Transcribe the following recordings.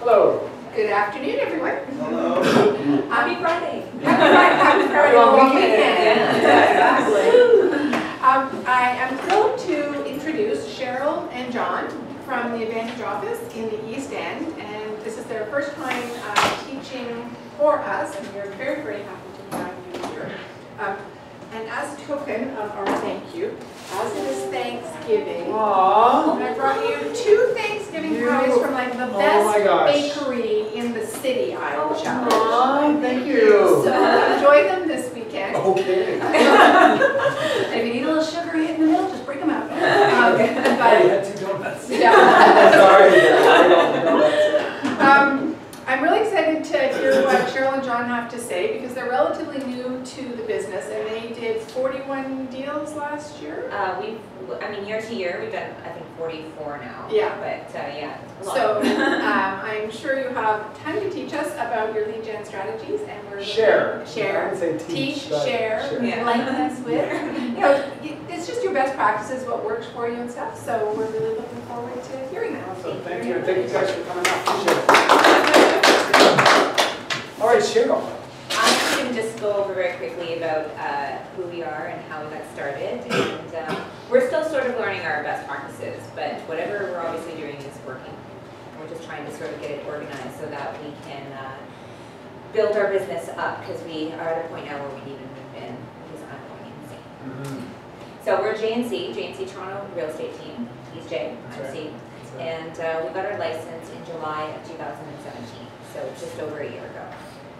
Hello. Good afternoon, everyone. Hello. Happy Friday. Happy Friday. Long weekend. Yeah, exactly. I am thrilled to introduce Cheryl and John from the Advantage office in the East End, and this is their first time teaching for us, and we're very, very happy to have you here. And as a token of our thank you, as it is Thanksgiving, Aww. I brought you 2 Thanksgiving pies from like the best bakery in the city, I will challenge. Aww, thank you. So enjoy them this weekend. Okay. And if you need a little sugar hit in the middle, just break them out. I had 2 donuts. Yeah. Sorry. I'm really excited to hear what Cheryl and John have to say because they're relatively new to the business and they did 41 deals last year. Year to year, we've done, I think, 44 now. Yeah. But, yeah, a lot. So I'm sure you have time to teach us about your lead gen strategies and we're Share. Share. I would say teach, share. Yeah. Enlighten us with. You know, it's just your best practices, what works for you and stuff. So we're really looking forward to hearing that. Awesome. Thank you. Thank you guys for coming out. Appreciate it. All right, Cheryl. I'm going to just go over very quickly about who we are and how we got started. And we're still sort of learning our best practices, but whatever we're obviously doing is working. We're just trying to sort of get it organized so that we can build our business up because we are at a point now where we need to move in because I'm going insane. So we're J&C Toronto Real Estate Team. He's Jay, I'm C. And we got our license in July of 2017, so just over a year ago.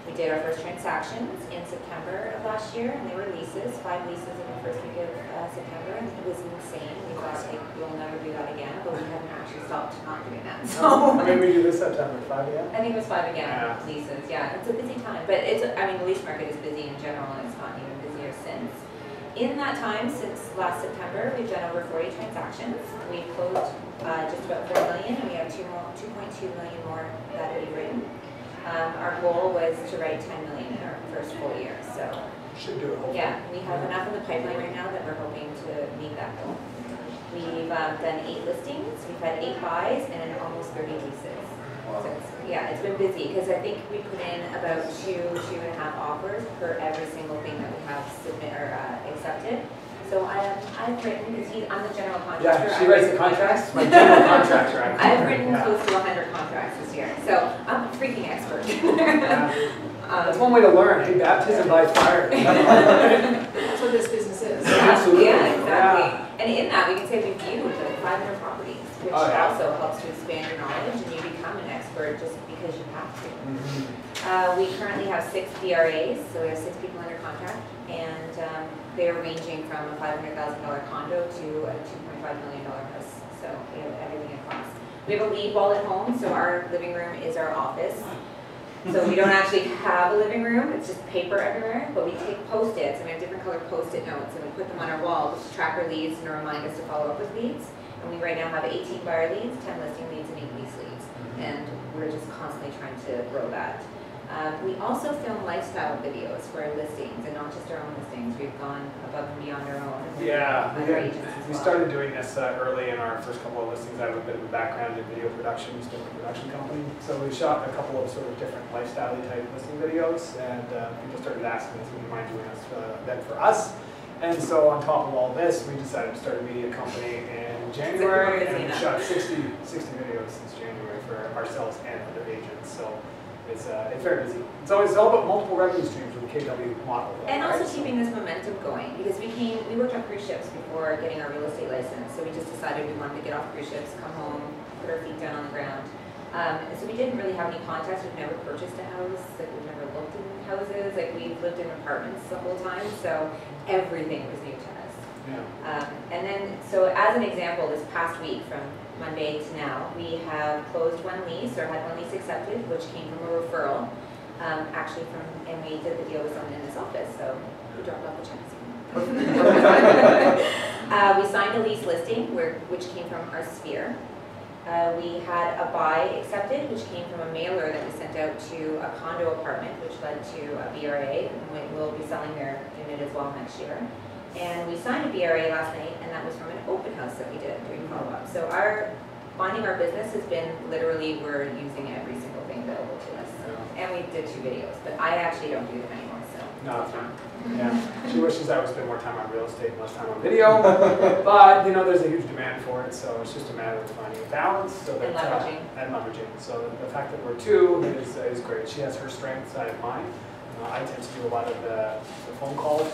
We did our first transactions in September of last year, and they were leases, 5 leases in the first week of September, and it was insane. We thought, like, we'll never do that again, but we haven't actually stopped not doing that. So When did we do this September? 5 again? I think it was 5 again, leases, yeah. It's a busy time, but it's, the lease market is busy in general, and it's gotten even busier since. In that time, since last September, we've done over 40 transactions. We've closed just about $4 million, and we have 2.2 million more that we've written. Our goal was to write $10 million in our first full year, so should do it. Hopefully. Yeah, we have enough in the pipeline right now that we're hoping to meet that goal. We've done 8 listings, we've had 8 buys, and almost 30 leases. Wow. So it's been busy because I think we put in about 2.5 offers per every single thing that we have accepted. So I've written, because I'm the general contractor. Yeah, she writes the contracts. My general contractor. I've written close to 100 contracts this year, so I'm a freaking expert. That's one way to learn. Hey, baptism by fire. That's what this business is. Absolutely. Yeah, exactly. Yeah. And in that, we can say we've viewed like 500 properties, which also helps to expand your knowledge, and you become an expert just because you have to. We currently have 6 BRAs, so we have 6 people under contract, and they're ranging from a $500,000 condo to a $2.5 million house. So we have everything across. We have a lead wall at home, so our living room is our office. So we don't actually have a living room, it's just paper everywhere, but we take Post-its, and we have different colored Post-it notes, and we put them on our wall to track our leads and to remind us to follow up with leads. And we right now have 18 buyer leads, 10 listing leads, and 8 lease leads. And we're just constantly trying to grow that. We also film lifestyle videos for our listings, and not just our own listings. We've gone above and beyond our own. Yeah, we started doing this early in our first couple of listings. I have a bit of a background in video production, used to have a production company. So we shot a couple of sort of different lifestyle type listing videos, and people started asking us, would you mind doing them for us? And so on top of all this, we decided to start a media company in January, and we shot 60 videos since January for ourselves and other agents. So it's very busy. It's all about multiple revenue streams with the KW model. And also keeping this momentum going, because we worked on cruise ships before getting our real estate license, so we just decided we wanted to get off cruise ships, come home, put our feet down on the ground. And so we didn't really have any contacts. We've never purchased a house, like we've never looked in houses, like we've lived in apartments the whole time, so everything was new to us. Yeah. And then, so as an example, this past week from Monday to now, we have closed 1 lease, or had 1 lease accepted, which came from a referral, actually and we did the deal with someone in this office, so we dropped off the checks. We signed a lease listing, which came from our Sphere. We had a buy accepted, which came from a mailer that we sent out to a condo apartment, which led to a BRA, and we'll be selling their unit as well next year. And we signed a BRA last night, and that was from an open house that we did doing follow-up. So finding our business has been literally, we're using every single did 2 videos, but I actually don't do them anymore, so. No, it's fine. Yeah, she wishes I would spend more time on real estate and less time on video, but you know, there's a huge demand for it, so it's just a matter of finding a balance. So that, and leveraging. So the fact that we're 2 is great. She has her strengths, I have mine. I tend to do a lot of the phone calls.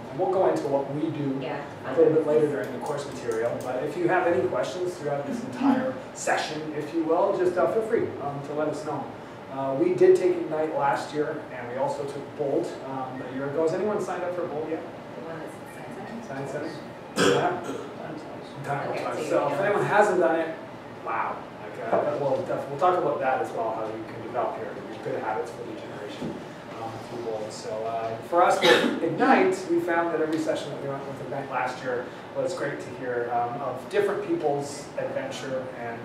And we'll go into what we do a little bit later during the course material. But if you have any questions throughout this entire session, if you will, just feel free to let us know. We did take Ignite last year, and we also took Bold a year ago. Has anyone signed up for Bold yet? The one that's Science Center? Yeah. Okay, so if anyone hasn't done it, wow. Like, we'll talk about that as well, how you can develop your good habits for the generation through Bold. So for us with Ignite, we found that every session that we went with Ignite last year was great to hear of different people's adventure and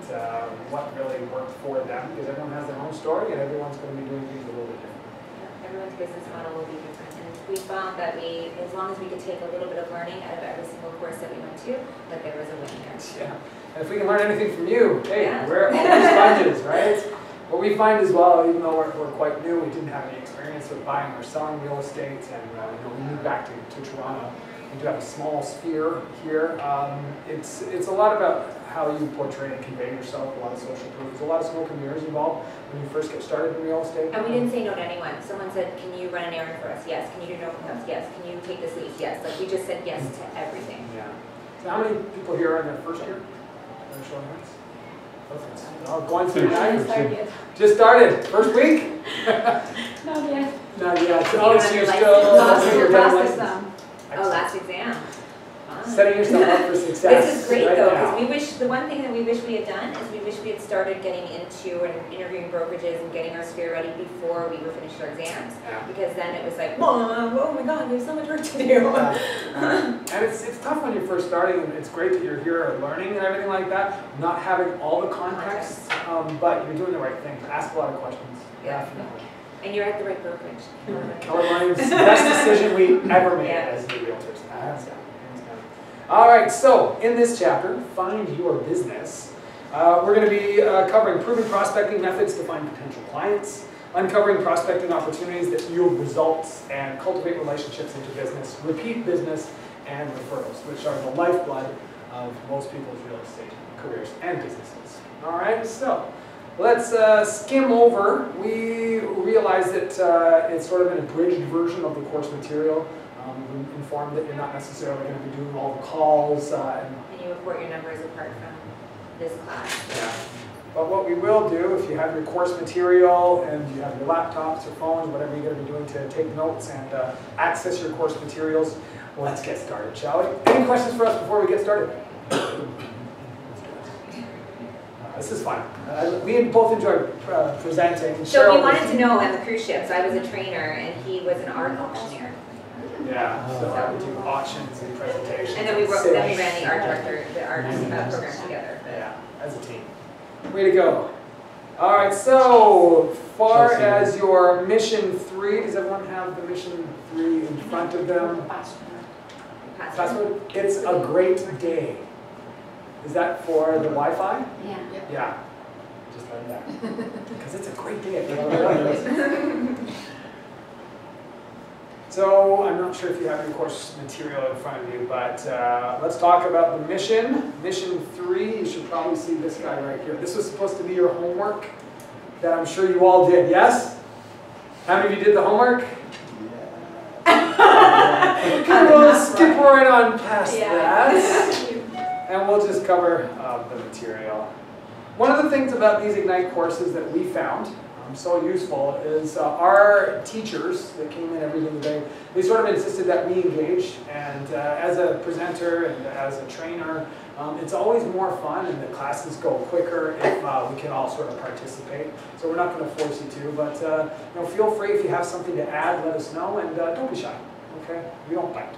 what really worked for them, because everyone has their own story and everyone's going to be doing things a little bit different. Yeah, everyone's business model will be different, and we found that as long as we could take a little bit of learning out of every single course that we went to, that there was a win there. Yeah, and if we can learn anything from you, hey, we're all sponges, right? What we find as well, even though we're quite new, we didn't have any experience with buying or selling real estate, and we moved back to Toronto. We do have a small sphere here. It's a lot about how you portray and convey yourself, a lot of social proof. There's a lot of smoke and mirrors involved when you first get started in real estate. And we didn't say no to anyone. Someone said, can you run an errand for us? Yes. Can you do no hookups? Yes. Can you take this lease? Yes. Like, we just said yes to everything. Yeah. So how many people here are in their first year? Show hands. Oh, going through Ignite? Just started. First week? Not yet. Not yet. Oh, so you're still last exam. Oh, last exam. Setting yourself up for success. This is great though, because the one thing that we wish we had done is we wish we had started getting into and interviewing brokerages and getting our sphere ready before we were finished our exams. Yeah. Because then it was like, oh my God, we have so much work to do. And it's tough when you're first starting, and it's great that you're here learning and everything like that, not having all the context, but you're doing the right thing. Ask a lot of questions. Yeah. And you're at the right brokerage. Mickolwin's the best decision we ever made as new realtors. All right, so in this chapter, Find Your Business, we're going to be covering proven prospecting methods to find potential clients, uncovering prospecting opportunities that yield results, and cultivate relationships into business, repeat business, and referrals, which are the lifeblood of most people's real estate careers and businesses. All right, so let's skim over. We realize that it's sort of an abridged version of the course material. We're informed that you're not necessarily going to be doing all the calls. And you report your numbers apart from this class. Yeah. But what we will do, if you have your course material and you have your laptops or phones, whatever you're going to be doing to take notes and access your course materials, let's get started, shall we? Any questions for us before we get started? This is fun. We both enjoy presenting. So we wanted to know on the cruise ships, I was a trainer and he was an art auctioneer. Yeah, so we do auctions and presentations. And then we ran the art director, the art program together. Yeah, as a team. Way to go. All right, so far as your mission 3, does everyone have the mission 3 in front of them? Password. It's a great day. Is that for the Wi-Fi? Yeah. Yeah. Just learned that. Because it's a great day. So I'm not sure if you have your course material in front of you, but let's talk about the mission. Mission 3, you should probably see this guy right here. This was supposed to be your homework that I'm sure you all did, yes? How many of you did the homework? Yeah. Okay, we'll skip right on past that. And we'll just cover the material. One of the things about these Ignite courses that we found so useful is our teachers that came in every single day, they sort of insisted that we engage, and as a presenter and as a trainer, it's always more fun and the classes go quicker if we can all sort of participate. So we're not going to force you to, but feel free if you have something to add, let us know, and don't be shy, okay? We don't bite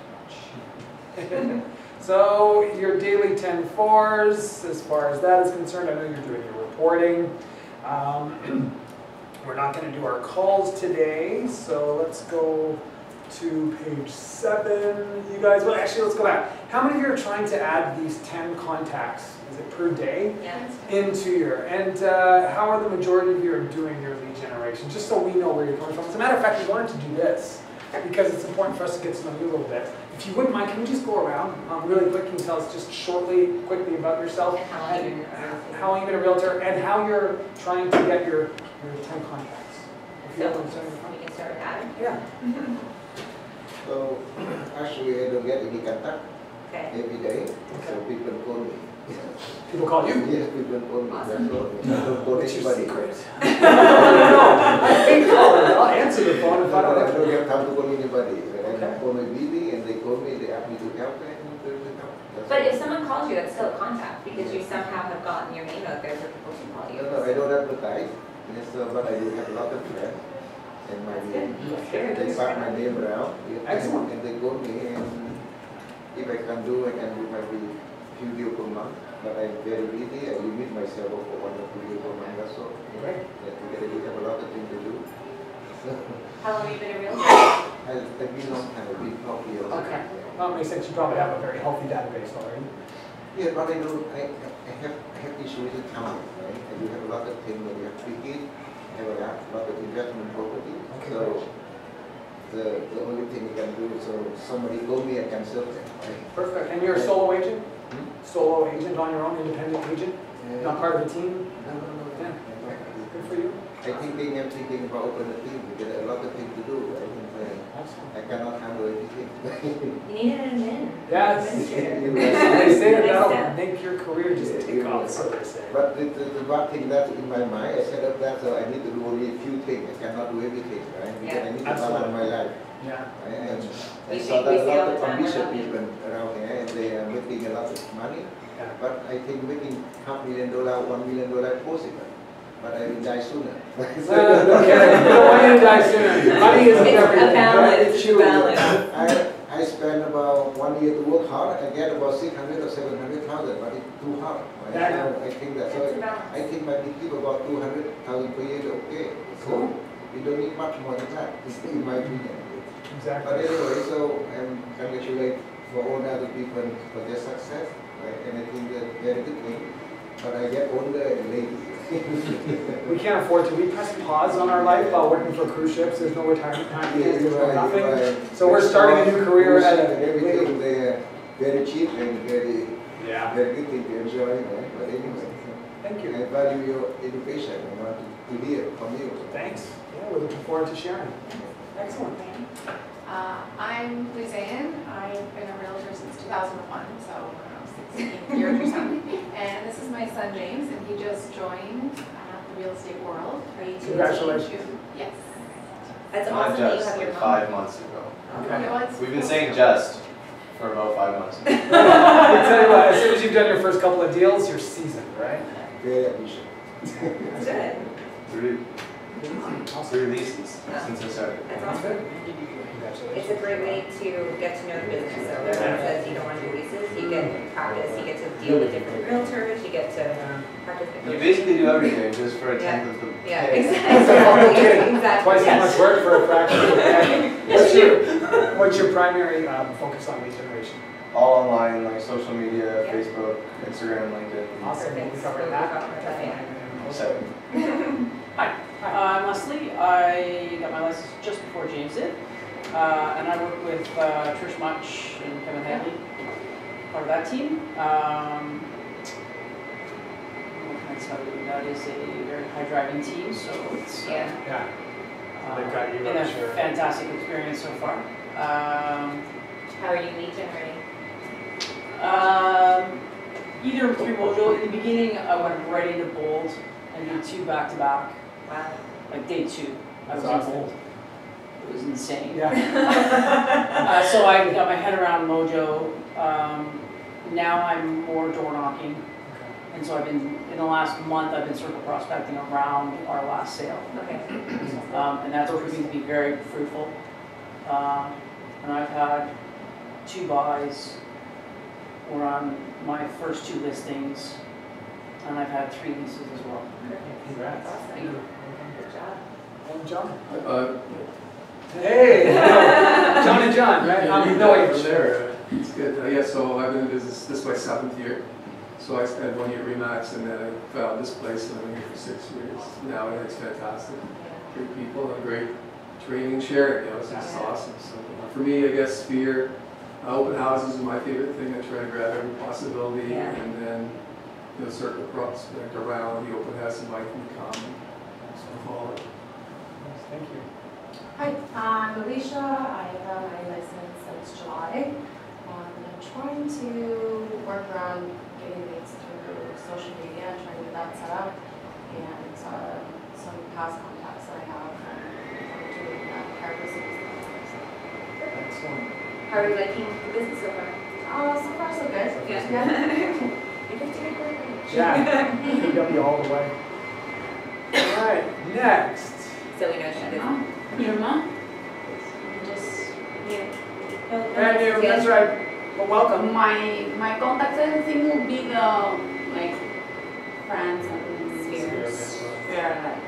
too much. So your daily 10-4s, as far as that is concerned, I know you're doing your reporting. We're not going to do our calls today, so let's go to page 7. You guys, well, actually, let's go back. How many of you are trying to add these 10 contacts, is it per day, into your, and how are the majority of you are doing your lead generation? Just so we know where you're coming from. As a matter of fact, we wanted to do this because it's important for us to get to know you a little bit. If you wouldn't mind, can we just go around really quick? Can you tell us just quickly about yourself? And how long you've been a realtor and how you're trying to get your 10 contacts. So, we can start with Adam. Yeah. So, actually, I don't get any contact every day, so people call me. People call you? Yes, people call me. Awesome. That's all. I don't call anybody. No, I hate callers. I'll answer the phone if I don't I have don't have time to call anybody. Okay. I call my baby and they call me, they ask me to help them. But if someone calls you, that's still a contact because you somehow have gotten your name out there for people to call you. No, I don't advertise. Yes, but I do have a lot of friends. And my they pass my name around. Excellent. And they call me, and if I can do maybe few videos per month. But I'm very busy. I limit myself for 1 or 2 videos per month or so. Right. Together we have a lot of things to do. So, How long have you been a realtor? I've been long time. I've been 12 years. Okay. Well, it makes sense. You probably have a very healthy database already. Yeah, but I have issues with accounting, right? I do have a lot of things when you have 3 kids. I have a lot of investment property. Okay. So the only thing you can do, so somebody told me I can serve them. Right? Perfect. And you're a solo agent? Hmm? Solo agent on your own, independent agent? Not part of a team? No. Yeah. Good for you. I'm thinking about opening a team because a lot of things to do. Right? Awesome. I cannot handle everything. You need an admin. Yes. Administrator. They say that Next that'll step. make your career just take off, so they say. But the one thing that's in my mind, I set up that so I need to do only a few things. I cannot do everything, right? Because Yeah. I need to balance my life. Yeah. Right? And I We saw say- we that a say all lot the of time, ambitious we're not people around here, and they are making a lot of money. Yeah. But I think making $500,000, $1 million possible. But I will die sooner. Okay, you don't want you to die sooner. Money isn't It's everything. a balance. Right? It's a balance. I spend about 1 year to work hard. I get about 600 or 700,000, but it's too hard. Right? Yeah. So I think that's It's a why balance. I think my keep about 200,000 per year is okay. So Cool. you don't need much more than that, in my opinion. But Exactly. anyway, so I'm congratulate for all the other people for their success, right? And I think that's a very good thing. But I get older and lazy. We can't afford to. We press pause on our life while working for cruise ships. There's no retirement time. There's no nothing. So we're starting a new career at a everything. They're very cheap and very Yeah. good thing to enjoy. Right? But anyway, Thank you. I value your education. I want to hear from you. Thanks. Yeah, we're looking forward to sharing. Excellent. I'm Lizanne. I've been a realtor since 2001, so 16 years or something. And this is my son James, and he just joined the real estate world. Are you Congratulations. Yes. That's Not awesome that you just have your like mom. 5 months ago. Okay. You know, it's We've been cool. saying just for about 5 months. I tell you what, as soon as you've done your first couple of deals, you're seasoned, right? Very appreciative. That's good. Three leases since I started. That's awesome. It's a great way to get to know the business. So everyone says you don't want to do leases, you get practice, you get to deal with different realtors, you get to practice. You basically do everything just for a tenth of the Yeah, pay. No kidding. exactly. Twice as Yes. much work for a fraction of the pay. What's your primary focus on lead generation? All online, like social media, Yeah. Facebook, Instagram, LinkedIn. Awesome. Perfect. We covered So that. we covered that, yeah. So, Hi, I'm Leslie. I got my license just before James did. And I work with Trish Much and Kevin Hadley, part of that team. What can I tell you? That is a very high-driving team, so it's Yeah. Yeah. They've got you, been I'm a sure. fantastic experience so far. How are you lead generating? Either through Mojo. In the beginning, I went right into Bold and did 2 back-to-back, Wow. like day 2. I was That's on awesome. Bold. It was insane. Yeah. So I got my head around Mojo. Now I'm more door knocking, and so I've been, in the last month, I've been circle prospecting around our last sale. Okay. And that's proving to be very fruitful. And I've had 2 buys. We're on my first 2 listings, and I've had 3 leases as well. Congrats. Awesome. Thank you. Good job. And John? Hey! John and John, right? No From age. there, it's good. Yeah, so I've been in business, this is my 7th year. So I spent 1 year at Remax and then I found this place and I've been here for 6 years now and it's fantastic. Great people and great training and sharing, it's just awesome. So for me, I guess Sphere, open houses is my favorite thing. I try to grab every possibility and then circle prospect around the open house and invite them to come and follow it. Thank you. Hi, I'm Alicia. I have my license since July. I'm trying to work around getting leads through social media, trying to get that set up, and some past contacts that I have from doing characteristics. Excellent. How are you liking the business so far? So far so good. Yeah. You're just doing great. Yeah, PW all the way. All right, next. So we know she did. Your mom? Just Brand new, that's right. Well, welcome. My contact thing will be the like friends and Spheres. yeah.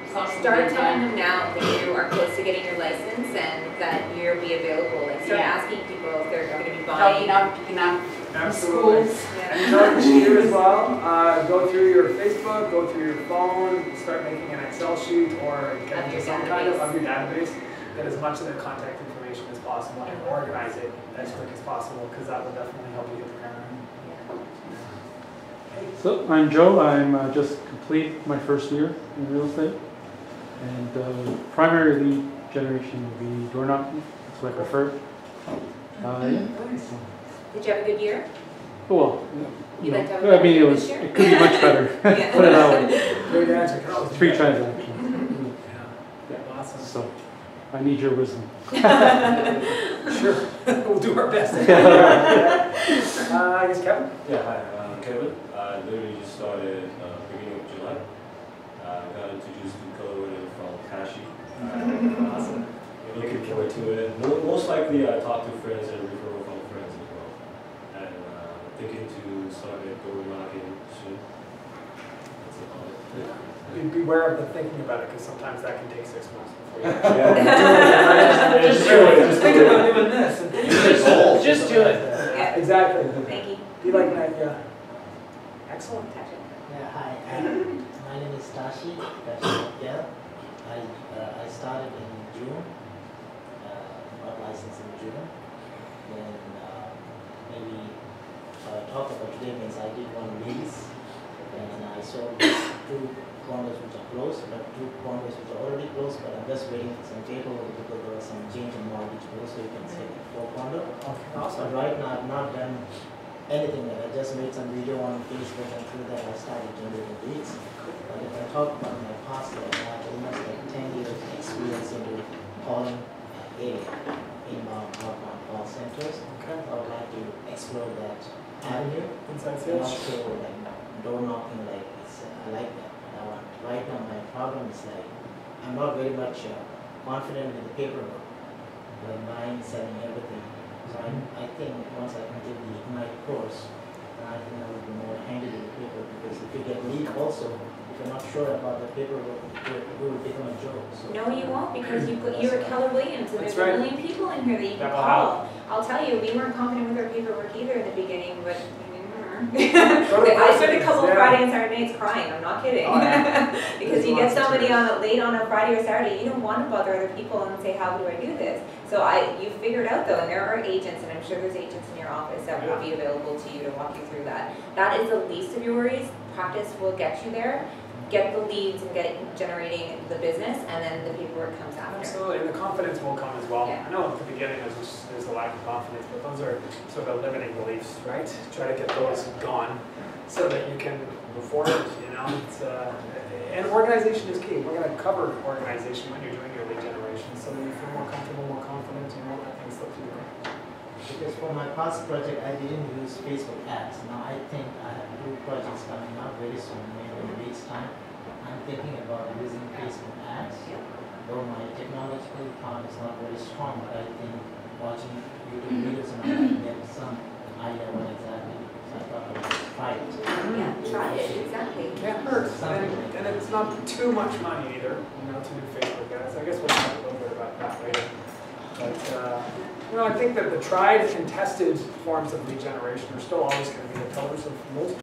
Social Start media. telling them now that you are close to getting your license and that you'll be available. Like start asking people if they're going to be buying. Picking up Absolutely. schools. And George, you as well. Go through your Facebook, go through your phone, start making an Excel sheet or get into some kind of your database. Get as much of the contact information as possible and organize it as quick as possible because that will definitely help you hit the ground running. So I'm Joe. I'm just complete my first year in real estate, and primary lead generation would be door knocking. That's what I prefer. Nice. Did you have a good year? Well, You'd like to have a I better mean, year it this year? could be much better. Yeah. Put it that way. Great answer. Can always be 3 better. transactions. Yeah, awesome. So I need your wisdom. Sure, we'll do our best. I guess Kevin? Yeah, hi, I'm Kevin. I literally just started beginning of July. Got introduced to Mickolwin from Kashi. Awesome. Looking forward to it. Most likely I talk to friends and referral from friends as well. And thinking to start a door knocking soon. That's about it. Beware of the thinking about it because sometimes that can take 6 months before you Just do it. Just think about doing this. And just do it. Yeah. Exactly. Thank you. Be like that, yeah. Excellent. Yeah, hi. My name is Tashi. Yeah. I started in June. Got licensed in June. Then maybe talk about today means I did one lease, and I sold 2 condos which are closed, but 2 condos which are already closed. But I'm just waiting for some paperwork because there was some change in mortgage bill, so you can say 4 condo. Okay, But awesome. right now I've not done anything yet. I just made some video on Facebook, and through that I started generating leads. But if I talk about my past life, I have almost like 10 years experience into calling area, inbound, outbound call centers. Okay. I would like to explore that avenue. Inside And sales. also like door knocking, like I like that. But I want right now my problem is like I'm not very much confident with the paperwork, like buying, selling, everything. So I think once I complete the Ignite course, I think I will be more handy with the paper, because if you get lead also, if you're not sure about the paperwork, it will become a joke. So No, you won't because you're Keller Williams and That's there's right. a million people in here that you can That will call. I'll tell you, we weren't confident with our paperwork either in the beginning, but Go to I spent a couple yeah. of Friday and Saturday nights crying. I'm not kidding. Oh, yeah. Because There's you get lots of somebody tears. late on a Friday or Saturday, you don't want to bother other people and say, how do I do this? So you figured out though, and there are agents, and I'm sure there's agents in your office that will be available to you to walk you through that. That is the least of your worries. Practice will get you there. Get the leads and get generating the business, and then the paperwork comes after. Absolutely, and the confidence will come as well. Yeah. I know at the beginning there's a lack of confidence, but those are sort of limiting beliefs, right? Try to get those gone so that you can move forward, you know. And organization is key. We're going to cover organization when you're doing your lead generation so that you feel more comfortable, more confident, and won't let things slip through the cracks. because for my past project I didn't use Facebook ads. Now I think I have 2 projects coming up very soon, maybe in a week's time. I'm thinking about using Facebook ads. Though my technological part is not very strong, but I think watching YouTube videos and all, I get some idea what exactly. So I thought I would try it. Yeah, try it, exactly. Can't hurt. And it's not too much money either, you know, to do Facebook ads. I guess we'll talk a little bit about that later. But I think that the tried and tested forms of lead generation are still always going to be the pillars of most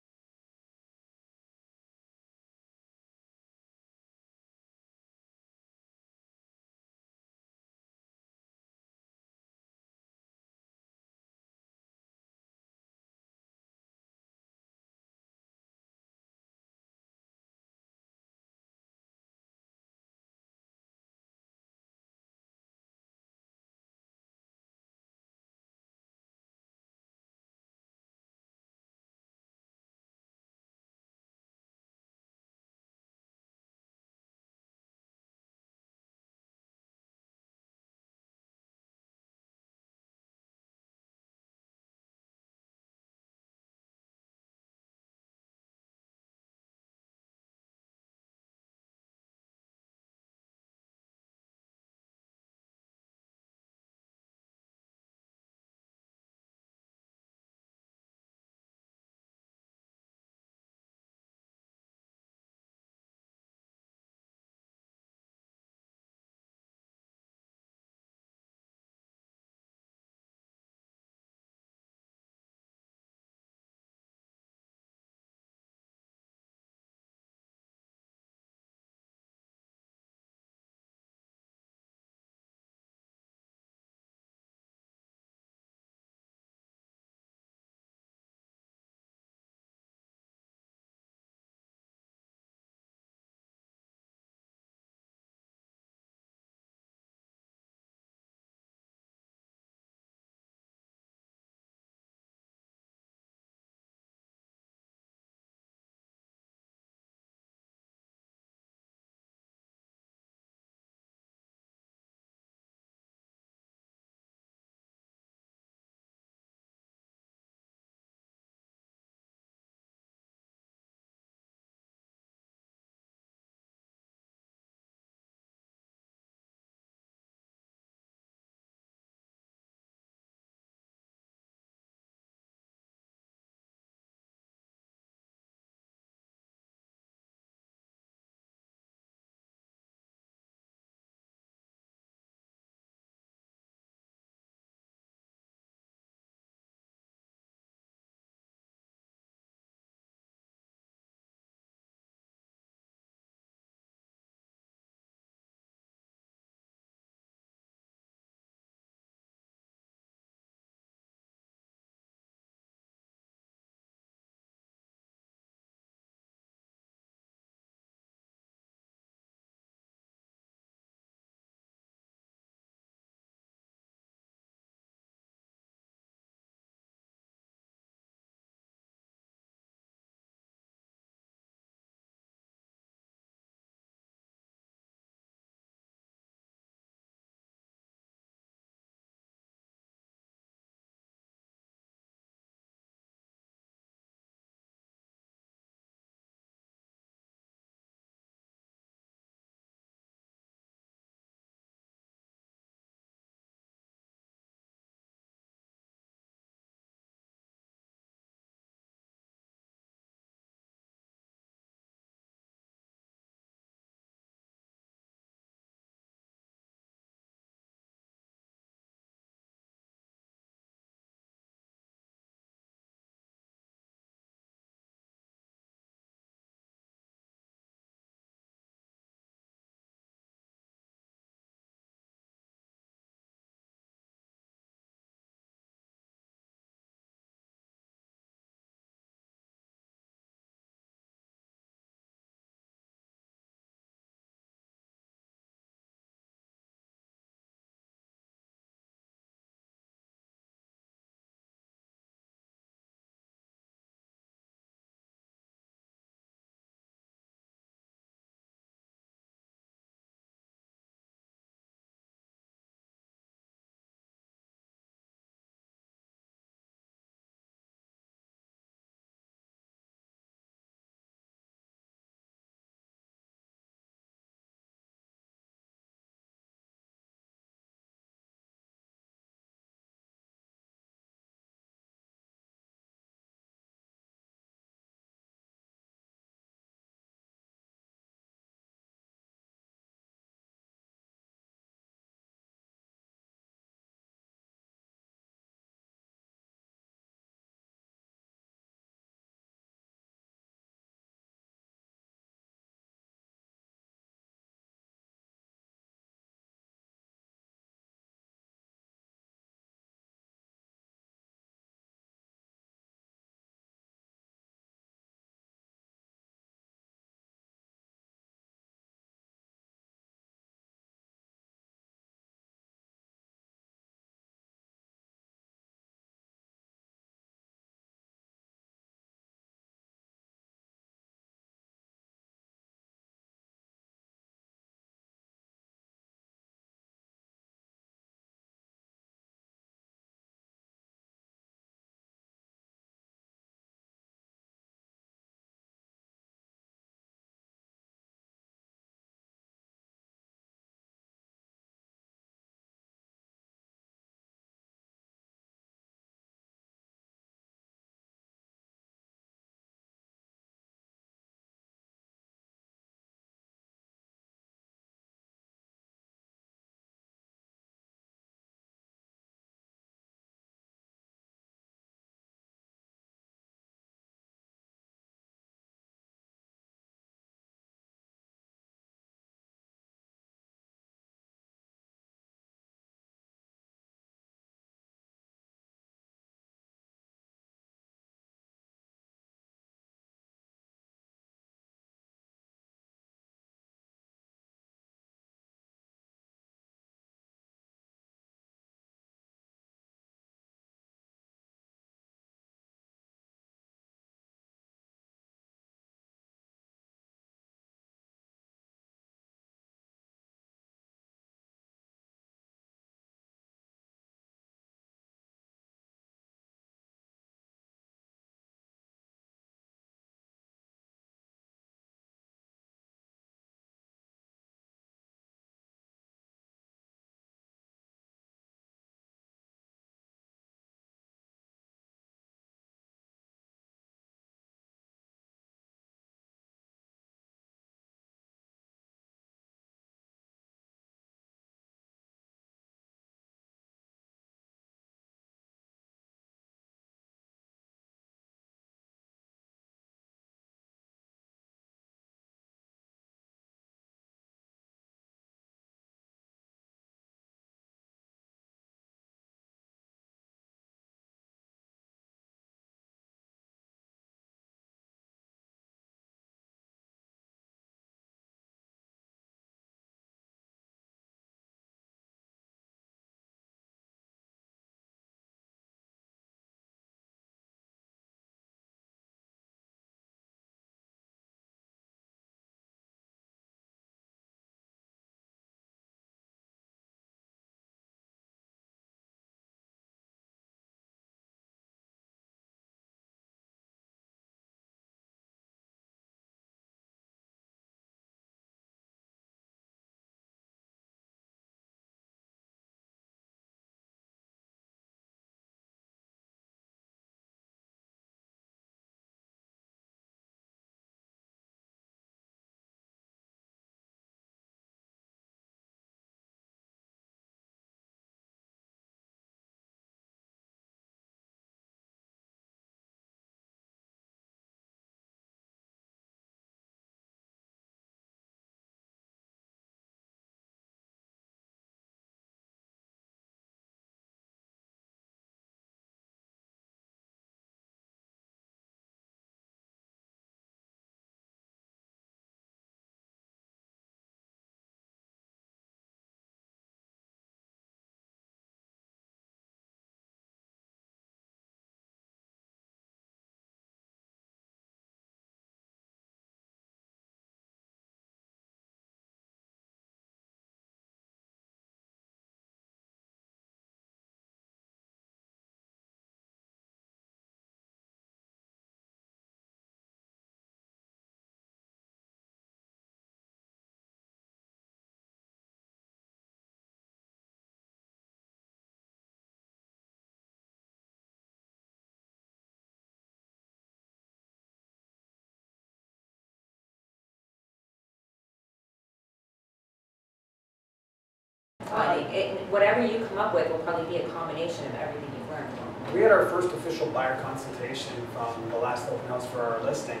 whatever you come up with will probably be a combination of everything you've learned. We had our first official buyer consultation from the last open house for our listing.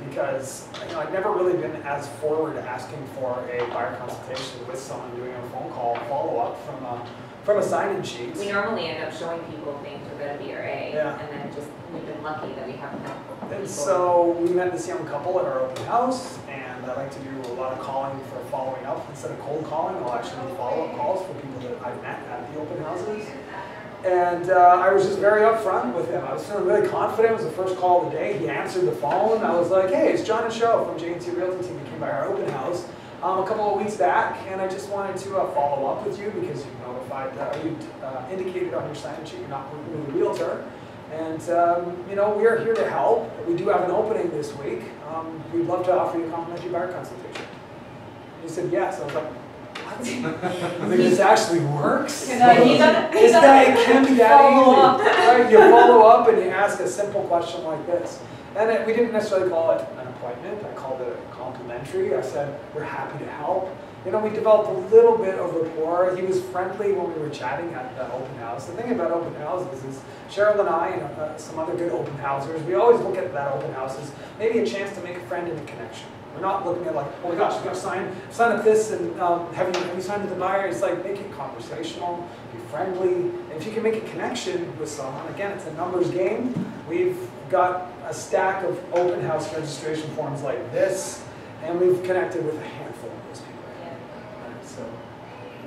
Because I'd never really been as forward asking for a buyer consultation with someone doing a phone call follow-up from a sign-in sheet. We normally end up showing people things without a BRA, Yeah. and then we've been lucky that we haven't had people. And so we met this young couple at our open house, and I like to do a lot of calling for following up. Instead of cold calling, I'll actually do follow-up calls for people that I've met at the open houses. And I was just very upfront with him. I was feeling really confident. It was the first call of the day. He answered the phone. I was like, hey, it's John and Cheryl from J&T Realty team. He came by our open house a couple of weeks back, and I just wanted to follow up with you because you notified, you indicated on your sign-in sheet you're not working with a realtor. And we are here to help. We do have an opening this week. We'd love to offer you a complimentary buyer consultation. And he said yes. I was like, I think this actually works. This guy can be that easy. Right? You follow up and you ask a simple question like this. And we didn't necessarily call it an appointment. I called it a complimentary. I said, we're happy to help. We developed a little bit of rapport. He was friendly when we were chatting at the open house. The thing about open houses is Cheryl and I and some other good open housers, we always look at that open house as maybe a chance to make a friend and a connection. We're not looking at like, oh my gosh, you got to sign up this, and have you signed with the buyer? It's like, make it conversational, be friendly. And if you can make a connection with someone, again, it's a numbers game. We've got a stack of open house registration forms like this, and we've connected with a handful of those people. Yeah. Right, so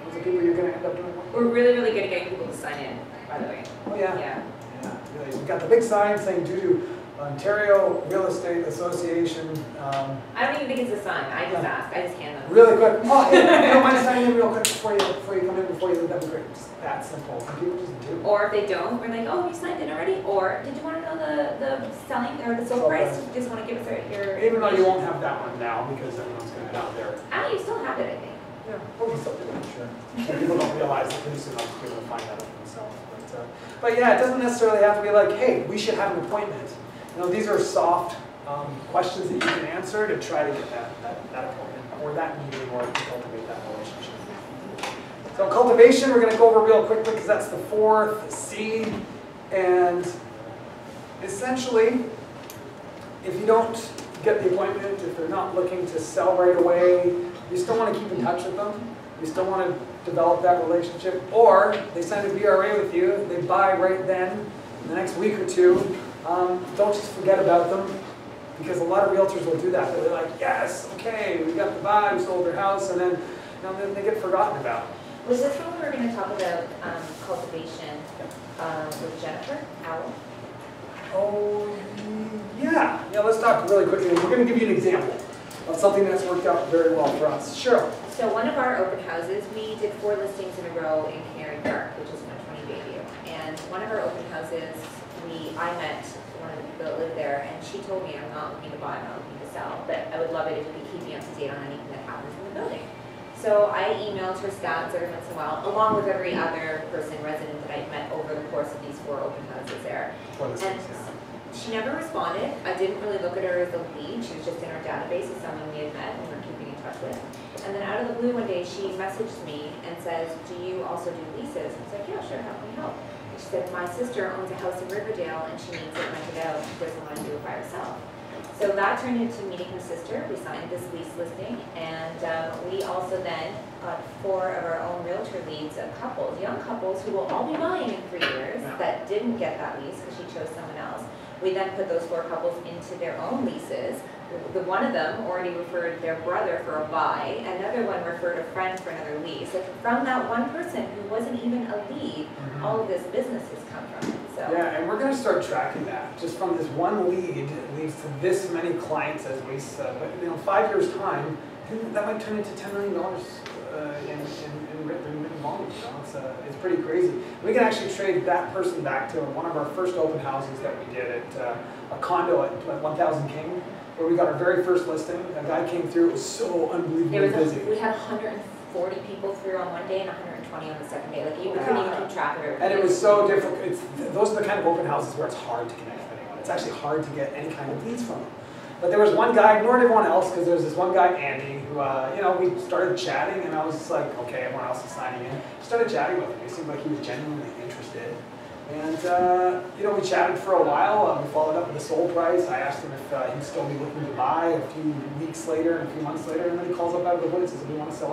those are people you're going to end up doing work with. We're really, really good at getting people to sign in, by the way. Oh yeah. Yeah. Yeah. We've got the big sign saying due to Ontario Real Estate Association. I don't even think it's a sign. I just ask. I just hand them. Really quick. Oh, hey, you don't mind signing in real quick before you come in, before you leave? That'd be great. Just that simple. And people just do. Or if they don't, we're like, oh, you signed in already? Or did you want to know the selling or the sold price? You just want to give us your Even though you won't have that one now because everyone's going to be out there. You still have it, I think. Yeah, well, we still do it, sure. And people don't realize that pretty soon I'll be able to find that out themselves. But yeah, it doesn't necessarily have to be like, hey, we should have an appointment. These are soft questions that you can answer to try to get that appointment or that meeting or to cultivate that relationship. So cultivation, we're going to go over real quickly because that's the fourth C. And essentially, if you don't get the appointment, if they're not looking to sell right away, you still want to keep in touch with them. You still want to develop that relationship. Or they sign a BRA with you, they buy right then, in the next week or two. Don't just forget about them, because a lot of realtors will do that. They're like, yes, okay, we got the buy, we sold their house, and then then they get forgotten about. Was this when we were going to talk about cultivation with Jennifer Howell? Oh, yeah. Yeah, let's talk really quickly. We're going to give you an example of something that's worked out very well for us. Cheryl. So one of our open houses, we did 4 listings in a row in Canary Park, which is in 20 Bayview. And one of our open houses, I met one of the people that lived there, and she told me, I'm not looking to buy, I'm not looking to sell, but I would love it if you could keep me up to date on anything that happens in the building. So I emailed her stats every once in a while, along with every other resident that I'd met over the course of these 4 open houses there. And she never responded. I didn't really look at her as a lead. She was just in our database as someone we had met and we were keeping in touch with. And then out of the blue one day, she messaged me and says, do you also do leases? I was like, yeah, sure, how can we help? She said, my sister owns a house in Riverdale and she needs it rented out. She doesn't want to do it by herself. So that turned into meeting her sister. We signed this lease listing, and we also then got 4 of our own realtor leads of couples, young couples who will all be buying in 3 years that didn't get that lease because she chose someone else. We then put those 4 couples into their own leases. The one of them already referred their brother for a buy. Another one referred a friend for another lease. Like from that one person who wasn't even a lead, all of this business has come from it. So. Yeah, and we're going to start tracking that. Just from this one lead leads to this many clients as we said. But in 5 years' time, that might turn into $10 million in written volume. It's pretty crazy. We can actually trade that person back to one of our first open houses that we did at a condo at 1000 King, where we got our very first listing. A guy came through. It was so unbelievably busy. We had 140 people through on one day and 120 on the second day. Like we couldn't even keep track of it. And it was so difficult. Those are the kind of open houses where it's hard to connect with anyone. It's actually hard to get any kind of leads from them. But there was one guy, ignored everyone else, because there was this one guy, Andy, who, we started chatting, and I was like, okay, everyone else is signing in. Started chatting with him. He seemed like he was genuinely interested. And, we chatted for a while. We followed up with a sold price. I asked him if he'd still be looking to buy a few weeks later and a few months later, and then he calls up out of the woods and says, we want to sell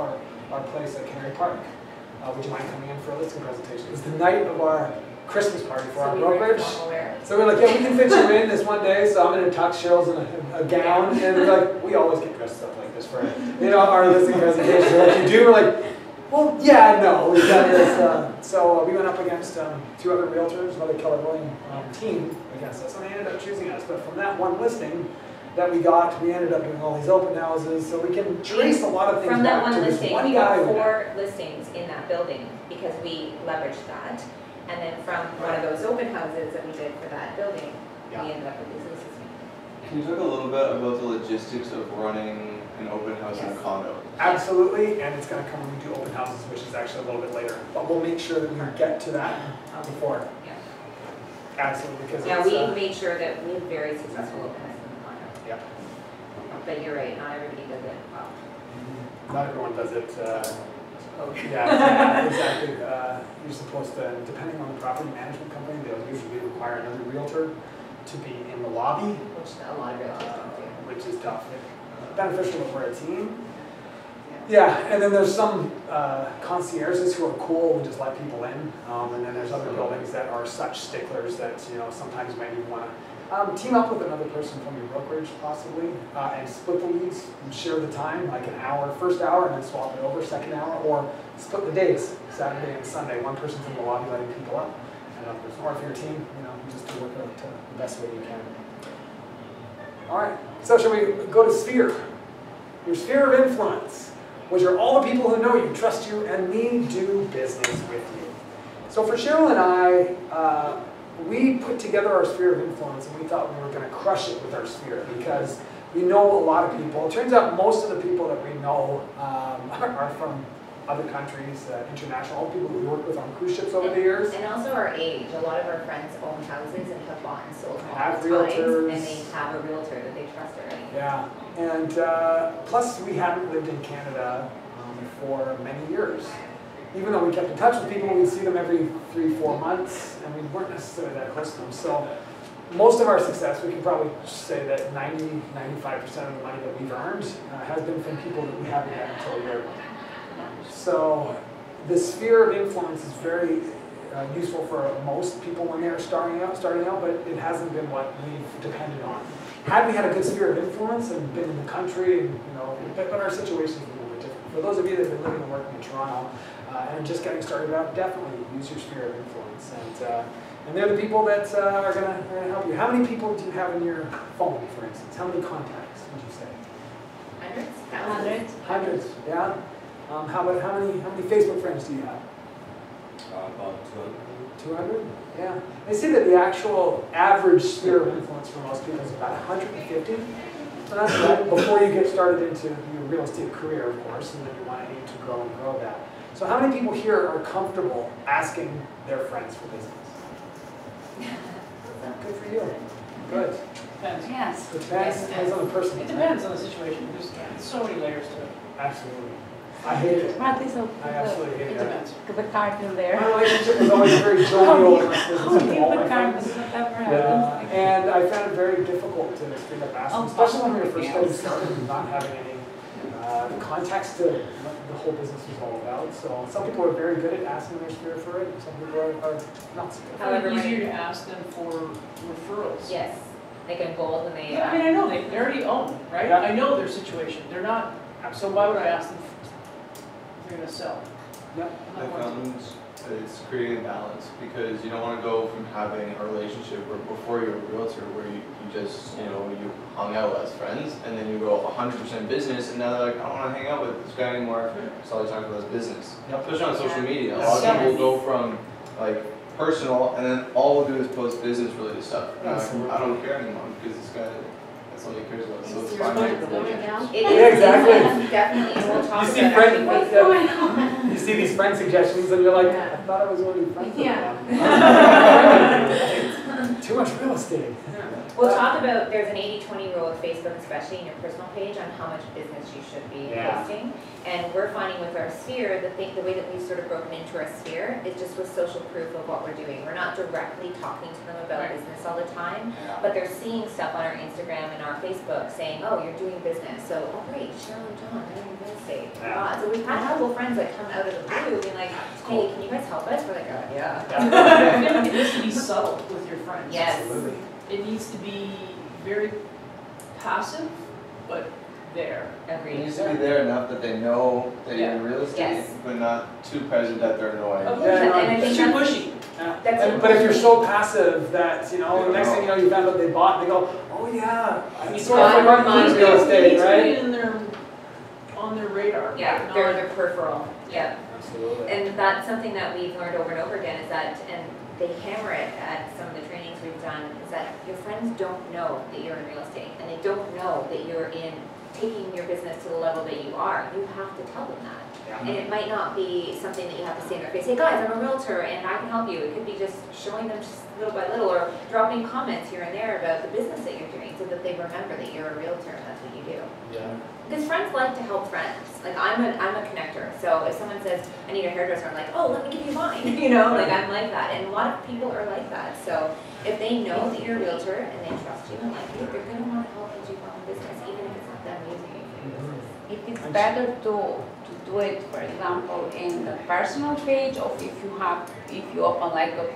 our place at Canary Park. Would you mind coming in for a listing presentation? It was the night of our Christmas party for our brokerage. So we're like, yeah, we can fit you in this one day. So I'm in a tux, Cheryl's in a gown, and we're like, we always get dressed up like this for our listing presentation. We're like, you do? We're like, well, yeah, no, we've got this. So we went up against 2 other realtors, another Keller Williams team against us, and they ended up choosing us. But from that one listing that we got, we ended up doing all these open houses, so we can trace a lot of things from that back one to listing. this one We guy. got 4 listings in that building because we leveraged that. And then from one of those open houses that we did for that building, we ended up with these leases. Can you talk a little bit about the logistics of running an open house in a condo? Absolutely, and it's going to come when we do open houses, which is actually a little bit later. But we'll make sure that we get to that before. Yeah. Absolutely, because we made sure that we have very successful open houses in the condo. Yeah. But you're right, not everybody does it well. Not everyone does it. Yeah, exactly. You're supposed to, depending on the property management company, they'll usually require another realtor to be in the lobby, Which a lot of realtors don't do. which is tough. Beneficial if we're a team. Yeah, and then there's some concierges who are cool and just let people in, and then there's other buildings that are such sticklers that sometimes you might even want to team up with another person from your brokerage possibly, and split the leads and share the time, like an hour, first hour, and then swap it over, second hour, or split the days, Saturday and Sunday. One person's in the lobby letting people up, and another person, or if you're a team, you just do work out the best way you can. All right, so shall we go to sphere? Your sphere of influence, which are all the people who know you, trust you, and need do business with you. So for Cheryl and I, we put together our sphere of influence, and we thought we were going to crush it with our sphere because we know a lot of people. It turns out most of the people that we know are from other countries, international, all the people we worked with on cruise ships over the years. And also our age. A lot of our friends own houses and have bought and sold Have multiple realtors. times, and they have a realtor that they trust already. Yeah, and plus we haven't lived in Canada for many years. Even though we kept in touch with people, we'd see them every 3-4 months, and we weren't necessarily that close to them. So most of our success, we can probably say that 90–95% of the money that we've earned has been from people that we haven't met until a year ago. So the sphere of influence is very useful for most people when they're starting out, but it hasn't been what we've depended on. Had we had a good sphere of influence and been in the country, and but our situation is a little bit different. For those of you that have been living and working in Toronto and just getting started out, definitely use your sphere of influence. And they're the people that are going to help you. How many people do you have in your phone, for instance? How many contacts would you say? Hundreds? Hundreds. Hundreds, yeah. How many Facebook friends do you have? About 200. 200? Yeah. They say that the actual average sphere of influence for most people is about 150. So that's right, before you get started into your real estate career, of course, and then you want to aim to grow that. So how many people here are comfortable asking their friends for business? Good for you. Good. Depends. Yes. Depends on the person. It depends on the situation. There's so many layers to it. Absolutely. I hate it. Marty, so I absolutely hate It it. depends. the card in there. My relationship is always very jovial in this business with all my The card friends. is whatever Yeah, happens. and I found it very difficult to straight up ask them, especially when we were first yeah. getting started and not having any context to what the whole business was all about. So some people are very good at asking their sphere for it, and some people are not so good. However, It's easier to ask them for referrals. Yes, like in gold when they. Yeah, I mean, I know they already own, right? Yeah. I know their situation. They're not, so why would I ask them if they're going to sell? Yep. I found it's creating a balance because you don't want to go from having a relationship where before you're a realtor where you just, you hung out as friends and then you go 100% business and now they're like, I don't want to hang out with this guy anymore. So all they talk about is business. Yep. Especially on social media. A Yes. lot of people go from like personal and then all we'll do is post business related stuff. And I'm like, I don't care anymore because this guy, that's all he cares about. So it's fine. It Yeah, is, exactly. definitely, and we'll talk You about see it friends, actually. you see these friend suggestions and you're like, I thought I was already friends with Yeah. them. too much real estate. We'll talk about, there's an 80-20 rule with Facebook, especially in your personal page, on how much business you should be posting. And we're finding with our sphere, the way that we've sort of broken into our sphere is just with social proof of what we're doing. We're not directly talking to them about business all the time, but they're seeing stuff on our Instagram and our Facebook saying, oh, you're doing business. So, oh great, Cheryl and John, they're in real estate. So we've had a couple friends that come out of the blue being like, hey, can you guys help us? We're like, oh, yeah. It needs to be subtle with your friends. Yes. Absolutely. It needs to be very passive, but there. It Agreed. needs to be there enough that they know that you're in real estate, Yes. but not too present that they're annoying. Oh, Yeah, no, and I think Too that's, pushy. that's But if you're so passive that, you know, the next thing you know, you found out they bought, and they go, oh yeah, I It's sort of got forgot money. about real It estate, needs to right? be in their, on their radar. yeah, not- they're peripheral. Yeah. Absolutely. And that's something that we've learned over and over again is that, and they hammer it at some of the trainings we've done, is that your friends don't know that you're in real estate, and they don't know that you're in taking your business to the level that you are. You have to tell them that. Yeah. And it might not be something that you have to say in their face, hey guys, I'm a realtor and I can help you. It could be just showing them just little by little or dropping comments here and there about the business that you're doing so that they remember that you're a realtor and that's what you do. Yeah. Because friends like to help friends. Like I'm a connector. So if someone says, I need a hairdresser, I'm like, oh, let me give you mine. You know, like I'm like that. And a lot of people are like that. So if they know that you're a realtor and they trust you and like you, they're going to want to help you run a business, even if it's not them using you for your business. If it's better to do it, for example, in the personal page, or if you open like a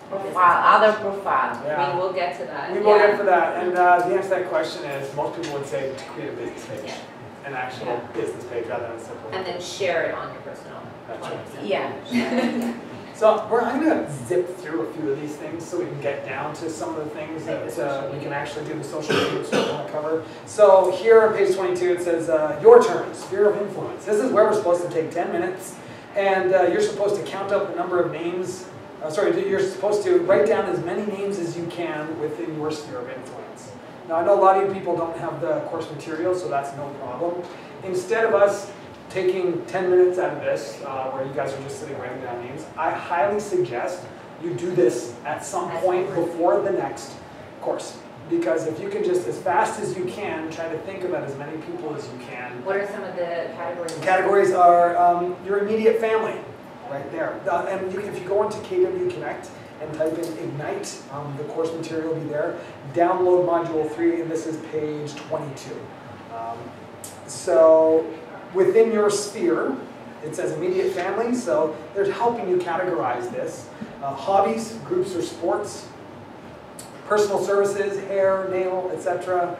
profile, other profile. Yeah. We will get to that. We will get for that, and the answer to that question is most people would say to create a business page, Yeah. an actual business page rather than a simple. And then share it on your personal. That's right. Yeah. So I'm going to zip through a few of these things so we can get down to some of the things that we can actually do the social media which we want to cover. So here on page 22 it says, your turn, sphere of influence. This is where we're supposed to take 10 minutes and you're supposed to count up the number of names. You're supposed to write down as many names as you can within your sphere of influence. Now I know a lot of you people don't have the course material, so that's no problem. Instead of us taking 10 minutes out of this, where you guys are just sitting writing down names, I highly suggest you do this at some point before the next course. Because if you can just, as fast as you can, try to think about as many people as you can. What are some of the categories? The categories are your immediate family, right there. And if you go into KW Connect and type in Ignite, the course material will be there. Download Module 3, and this is page 22. So within your sphere, it says immediate family, so they're helping you categorize this. Hobbies, groups or sports, personal services, hair, nail, etc.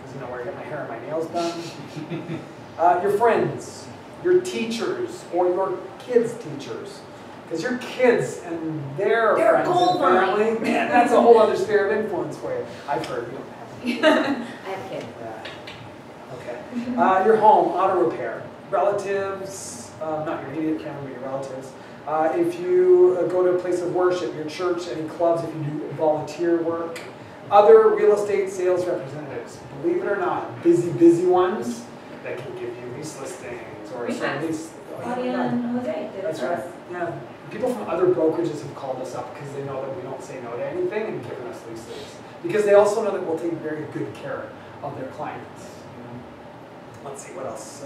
Because you know where I get my hair and my nails done. Your friends, your teachers, or your kids' teachers. Because your kids and their friends and family, man, that's a whole other sphere of influence for you. I've heard you don't have I have a kid. Yeah. Okay. Your home, auto repair. Relatives, not your immediate family, but your relatives. If you go to a place of worship, your church, any clubs, if you do volunteer work. Other real estate sales representatives. Believe it or not, busy ones that can give you lease listings or lease. Claudia and Jose did it That's for right. us. Yeah. People from other brokerages have called us up because they know that we don't say no to anything and given us lease listings. Because they also know that we'll take very good care of their clients. Let's see, what else?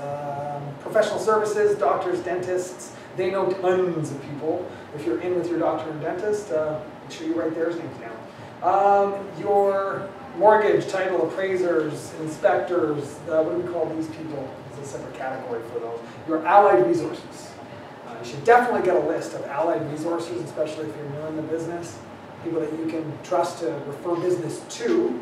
Professional services, doctors, dentists. They know tons of people. If you're in with your doctor and dentist, make sure you write their names down. Your mortgage, title, appraisers, inspectors. What do we call these people? There's a separate category for those. Your allied resources. You should definitely get a list of allied resources, especially if you're new in the business. People that you can trust to refer business to.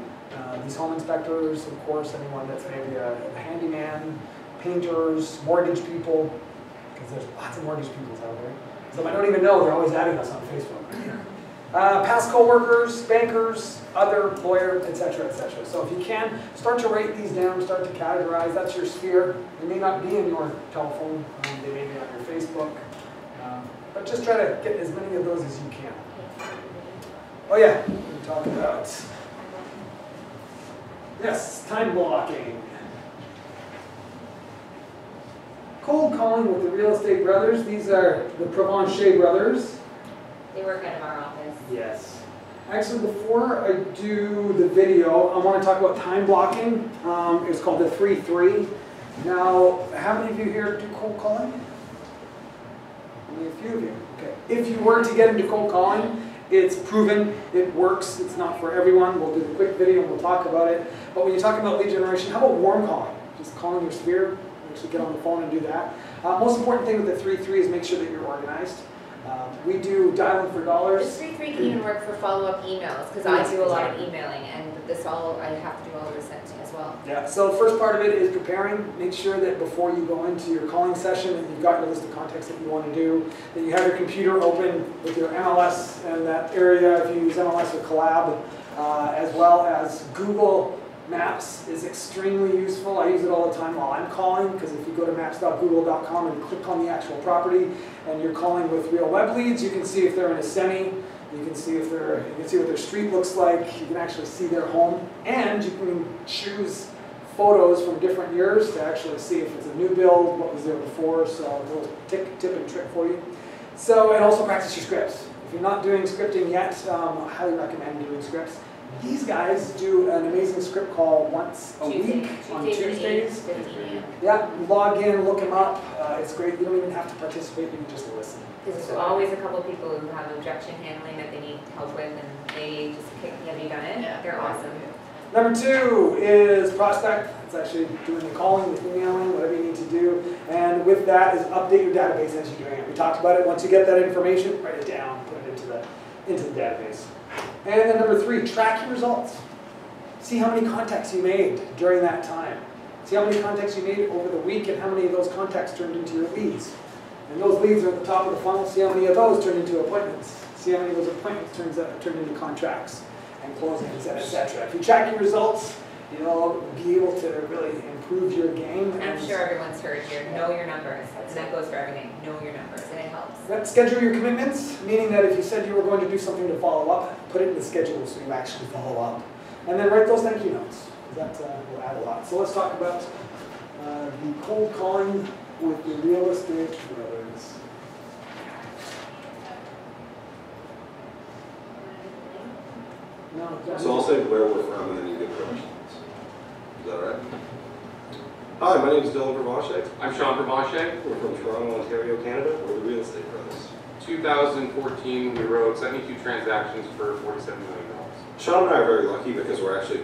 These home inspectors, of course, anyone that's maybe a handyman, painters, mortgage people, because there's lots of mortgage people out there. Some I don't even know, they're always adding us on Facebook. Past co-workers, bankers, other lawyer, etc., etc. So if you can, start to write these down, start to categorize. That's your sphere. They may not be in your telephone, they may be on your Facebook, but just try to get as many of those as you can. Oh yeah, we talked about. Yes, time blocking. Cold calling with the real estate brothers. These are the Provencher brothers. They work out of our office. Yes. Actually, before I do the video, I want to talk about time blocking. It's called the 3-3. Now, how many of you here do cold calling? Only a few of you. Okay. If you were to get into cold calling, it's proven, it works. It's not for everyone. We'll do the quick video and we'll talk about it. But when you talk about lead generation, how about warm calling? Just calling your sphere. Actually get on the phone and do that. Most important thing with the 3-3 is make sure that you're organized. We do dialing for dollars. The 3-3 can even work for follow-up emails, because I do a lot of emailing, and this all, I have to do all the recenting as well. Yeah, so the first part of it is preparing. Make sure that before you go into your calling session that you've got your list of contacts that you want to do, that you have your computer open with your MLS and that area, if you use MLS or Collab, as well as Google Maps is extremely useful. I use it all the time while I'm calling, because if you go to maps.google.com and click on the actual property and you're calling with real web leads, you can see if they're in a semi, you can see if they're, you can see what their street looks like, you can actually see their home, and you can choose photos from different years to actually see if it's a new build, what was there before, so a little tip and trick for you. So, and also practice your scripts. If you're not doing scripting yet, I highly recommend doing scripts. These guys do an amazing script call once a week on Tuesdays. Yeah, log in, look them up. It's great. You don't even have to participate, you can just listen. There's always a couple of people who have objection handling that they need help with, and they just kick, have you done it? Yeah. They're awesome. Number 2 is prospect. It's actually doing the calling, the emailing, whatever you need to do. And with that is update your database as you're doing it. We talked about it. Once you get that information, write it down, put it into the database. And then number 3, track your results. See how many contacts you made during that time. See how many contacts you made over the week and how many of those contacts turned into your leads. And those leads are at the top of the funnel. See how many of those turned into appointments. See how many of those appointments turned into contracts and closings, etc. If you track your results, you'll be able to really improve your game. And I'm sure everyone's heard here, know your numbers. And that goes for everything. Know your numbers, and it helps. Schedule your commitments, meaning that if you said you were going to do something to follow up, put it in the schedule so you actually follow up. And then write those thank you notes. That will add a lot. So let's talk about the cold calling with the real estate brothers. No, so I'll say where we're from and then you get questions. Is that all right? Hi, my name is Dylan Provenche. I'm Sean Provenche. We're from Toronto, Ontario, Canada. We're the real estate brothers. 2014, we wrote 72 transactions for $47 million. Sean and I are very lucky because we're actually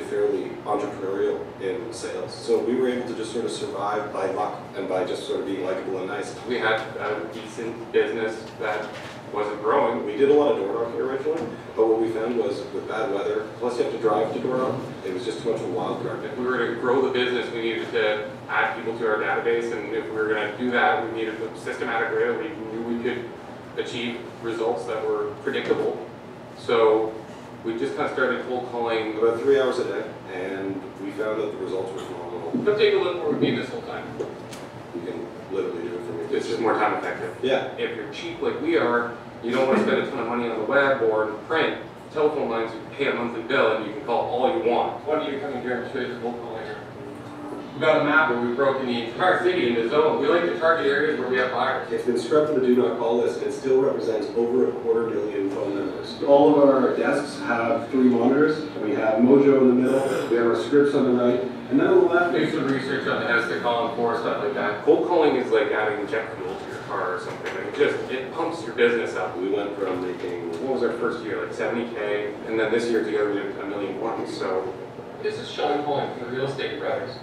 fairly entrepreneurial in sales. So we were able to just sort of survive by luck and by just sort of being likable and nice. We had a decent business that wasn't growing. We did a lot of door knocking originally, but what we found was with bad weather, plus you have to drive to door knock, it was just too much of a wild card. If we were to grow the business, we needed to add people to our database, and if we were going to do that, we needed a systematic way that we knew we could achieve results that were predictable. So we just kind of started cold calling about 3 hours a day, and we found that the results were phenomenal. Come take a look where we've been this whole time. You can literally do it for me. It's just more time effective. Yeah. If you're cheap like we are, you don't want to spend a ton of money on the web or in print. Telephone lines, you pay a monthly bill and you can call all you want. Why don't you come in here and show you the cold calling here? We've got a map where we've broken the entire city into zones. We like to target areas where we have buyers. It's been scrubbed to the do not call list, and it still represents over 250,000 phone numbers. All of our desks have 3 monitors. We have Mojo in the middle, we have our scripts on the right, and then on the left, Do some research on the house to call for, stuff like that. Cold calling is like adding jet fuel to your car or something. Like it pumps your business up. we went from making, What was our first year? Like 70K, and then this year together we did $1.1 million. So this is Sean calling from the Real Estate Brothers.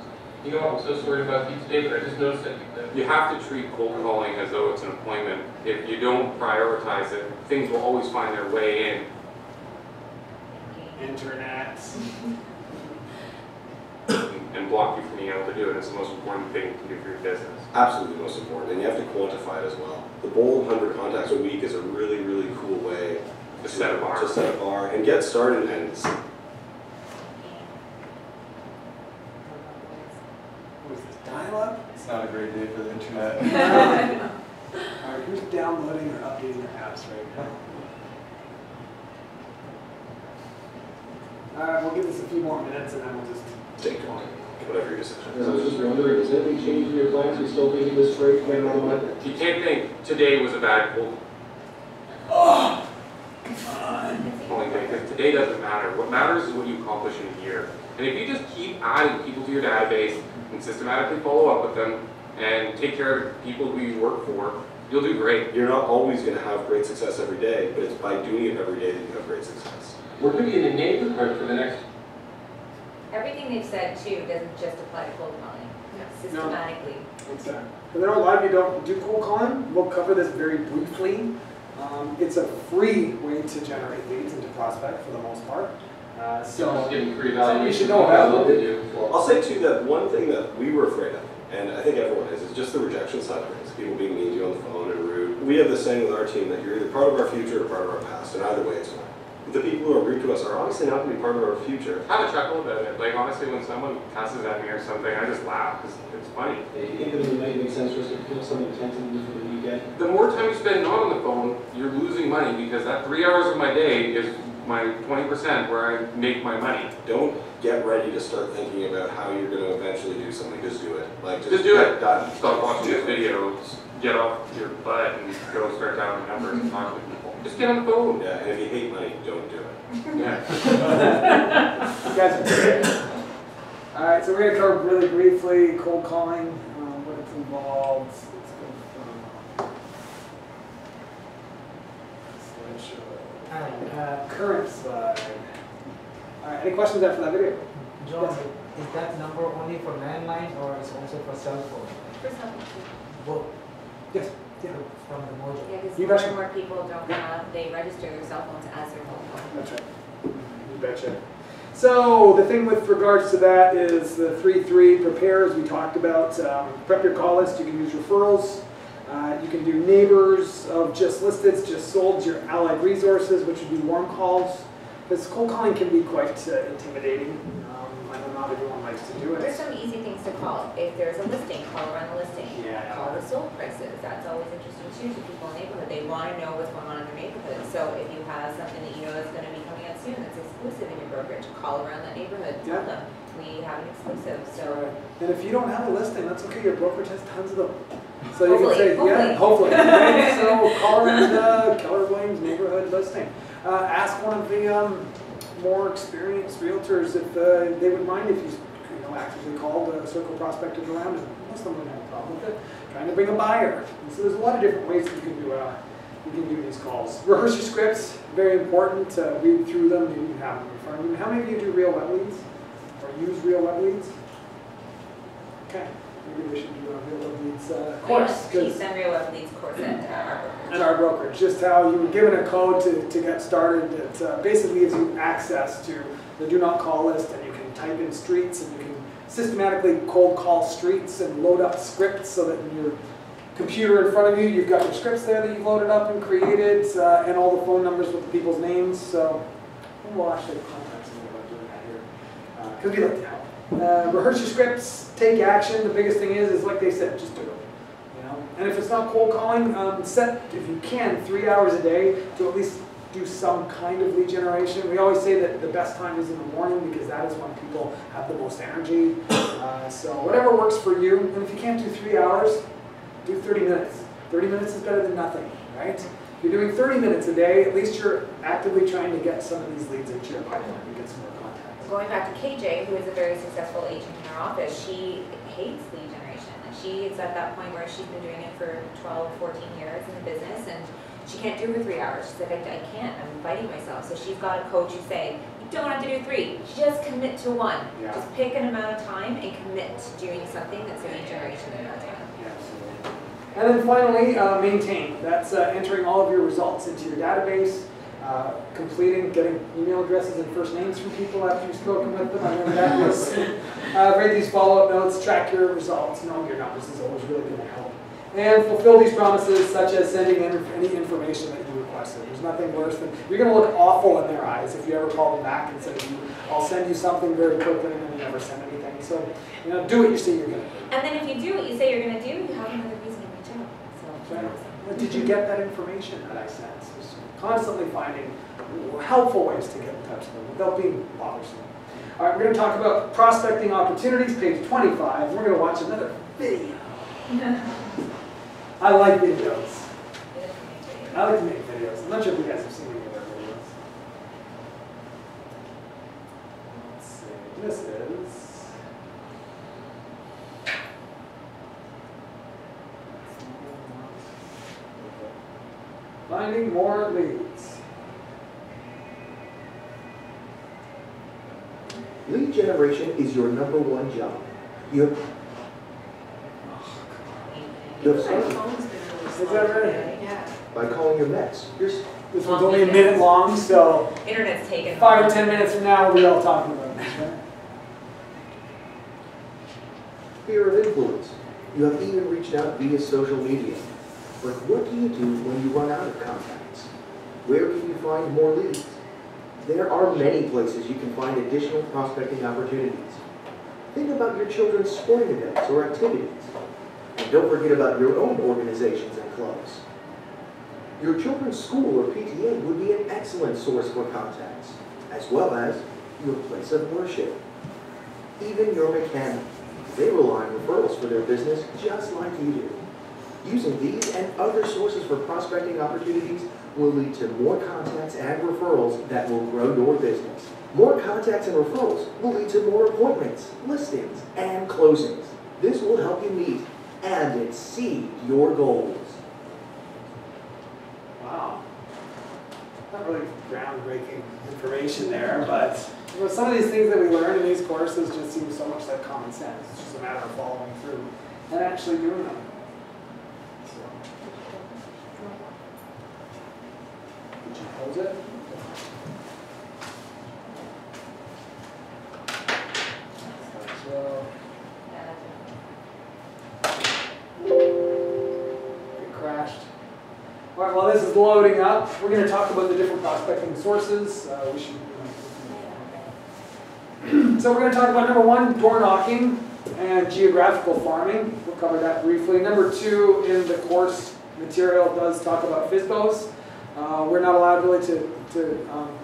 You know, I'm so sorry about you today, but I just noticed that you have to treat cold calling as though it's an appointment. If you don't prioritize it, things will always find their way in. Internet. And block you from being able to do it. It's the most important thing you can do for your business. absolutely most important, and you have to quantify it as well. The bold 100 contacts a week is a really, really cool way To set a bar. to set a bar and get started. And What is this, dial-up? It's not a great day for the internet. Alright, who's downloading or updating their apps right now? Alright, we'll give this a few more minutes and then we'll just take it, whatever your decision is. I was just wondering, is anything changed in your plans? Are you still thinking this freight plan on the market? You can't think today was a bad cold oh, come on. calling day doesn't matter. What matters is what you accomplish in a year. And if you just keep adding people to your database and systematically follow up with them and take care of the people who you work for, you'll do great. You're not always going to have great success every day, but it's by doing it every day that you have great success. We're going to be in the neighborhood for the next... Everything they've said too doesn't just apply to cold calling. Systematically. Exactly. And there are a lot of you don't do cold calling. We'll cover this very briefly. It's a free way to generate leads and to prospect for the most part. So you should know about it. Well, I'll say too that one thing that we were afraid of, and I think everyone is just the rejection side of things. People being mean to you on the phone and rude. We have this saying with our team that you're either part of our future or part of our past, and either way it's fine. The people who are rude to us are obviously not going to be part of our future. Have a chuckle about it. Like honestly, when someone cusses at me or something, I just laugh because it's funny. Do you think that it might make sense for us to kill something tentatively for the weekend? The more time you spend not on the phone, you're losing money because that 3 hours of my day is my 20% where I make my money. Don't get ready to start thinking about how you're going to eventually do something. Just do it. Like just do it. Done. Stop watching this video. Get off your butt and go start dialing numbers and talk to people. Just get on the phone. Yeah, and if you hate money, don't do it. Yeah. You guys are great. All right, so we're going to cover really briefly cold calling, what it's involved. Let's go from current slide. All right, any questions after that video? John, Yes. is that number only for landline or is it also for cell phone? For some Both. Yes. Yeah. From the Mojo. Yeah, because You more betcha. and more people don't have, they register their cell phones as their phone call. That's right. You betcha. So the thing with regards to that is the 3-3 prepare, as we talked about. Prep your call list. You can use referrals. You can do neighbors of just listeds, just sold, your allied resources, which would be warm calls. Because cold calling can be quite intimidating. I know not everyone likes to do it. There's some easy things to call. If there's a listing, call around the listing. Yeah. Call the sold prices. That's always interesting too to people in the neighborhood. They want to know what's going on in their neighborhood. So if you have something that you know is going to be coming out soon that's exclusive in your brokerage, call around that neighborhood. Tell them we have an exclusive. So. And if you don't have a listing, that's okay. Your brokerage has tons of them. So you Hopefully, can say, yeah, hopefully. Right? So call around Keller Williams neighborhood listing. Ask one of the more experienced realtors if they would mind if you actively called circle prospectors around, and most of them wouldn't have a problem with it. Trying to bring a buyer. And so there's a lot of different ways that you can do these calls. Rehearse your scripts, very important. Read through them. Maybe you have them in front of you. How many of you do real web leads or use real web leads? Okay, maybe we should do a real web leads course. Teach them real web leads course at our brokerage. Just how you were given a code to get started. It basically gives you access to the do not call list, and you can type in streets, and you can systematically cold call streets and load up scripts so that in your computer in front of you, you've got your scripts there that you've loaded up and created, and all the phone numbers with the people's names. So we'll actually contact some about doing that here, because we like to help. Rehearse your scripts, take action. The biggest thing is like they said, just do it. And if it's not cold calling, set, if you can, 3 hours a day to at least do some kind of lead generation. We always say that the best time is in the morning because that is when people have the most energy. So whatever works for you. And if you can't do 3 hours, do 30 minutes. 30 minutes is better than nothing, right? If you're doing 30 minutes a day, at least you're actively trying to get some of these leads into your pipeline and get some more contacts. Going back to KJ, who is a very successful agent in our office, she hates lead generation. Like she is at that point where she's been doing it for 12, 14 years in the business, and she can't do her 3 hours. She's like, I can't, I'm fighting myself. So she's got a coach who's saying, you don't have to do 3, just commit to 1. Yeah. Just pick an amount of time and commit to doing something that's a lead generation in that time. And then finally, maintain. That's entering all of your results into your database, completing, getting email addresses and first names from people after you've spoken with them. I remember that was, write these follow-up notes, track your results, knowing your numbers is always really going to help. And fulfill these promises, such as sending in any information that you requested. There's nothing worse than, you're going to look awful in their eyes if you ever call them back and say, I'll send you something very quickly, and then you never send anything. So, do what you say you're going to do. And then if you do what you say you're going to do, you have another reason to reach out. So, did you get that information that I sent? So constantly finding helpful ways to get in touch with them without being bothersome. All right, we're going to talk about prospecting opportunities, page 25. We're going to watch another video. I like videos. I like to make videos. I'm not sure if you guys have seen any of our videos. this is finding more leads. Lead generation is your #1 job. You have started Is that right? Yeah. by calling your Mets. This one's only a minute long, so Internet's taken. 5 or 10 minutes from now, we'll be all talking about this, right? Fear of influence. You have even reached out via social media. But what do you do when you run out of contacts? Where can you find more leads? There are many places you can find additional prospecting opportunities. Think about your children's sporting events or activities. And don't forget about your own organizations and clubs. Your children's school or PTA would be an excellent source for contacts, as well as your place of worship. Even your mechanic. They rely on referrals for their business just like you do. Using these and other sources for prospecting opportunities will lead to more contacts and referrals that will grow your business. More contacts and referrals will lead to more appointments, listings, and closings. This will help you meet and exceed your goals. Wow. Not really groundbreaking information there, but some of these things that we learn in these courses just seem so much like common sense. It's just a matter of following through and actually doing them. Did you close it? So, it crashed. All right, while this is loading up, we're going to talk about the different prospecting sources. So we're going to talk about #1, door knocking and geographical farming. We'll cover that briefly. #2 in the course material does talk about FSBOs. We're not allowed really to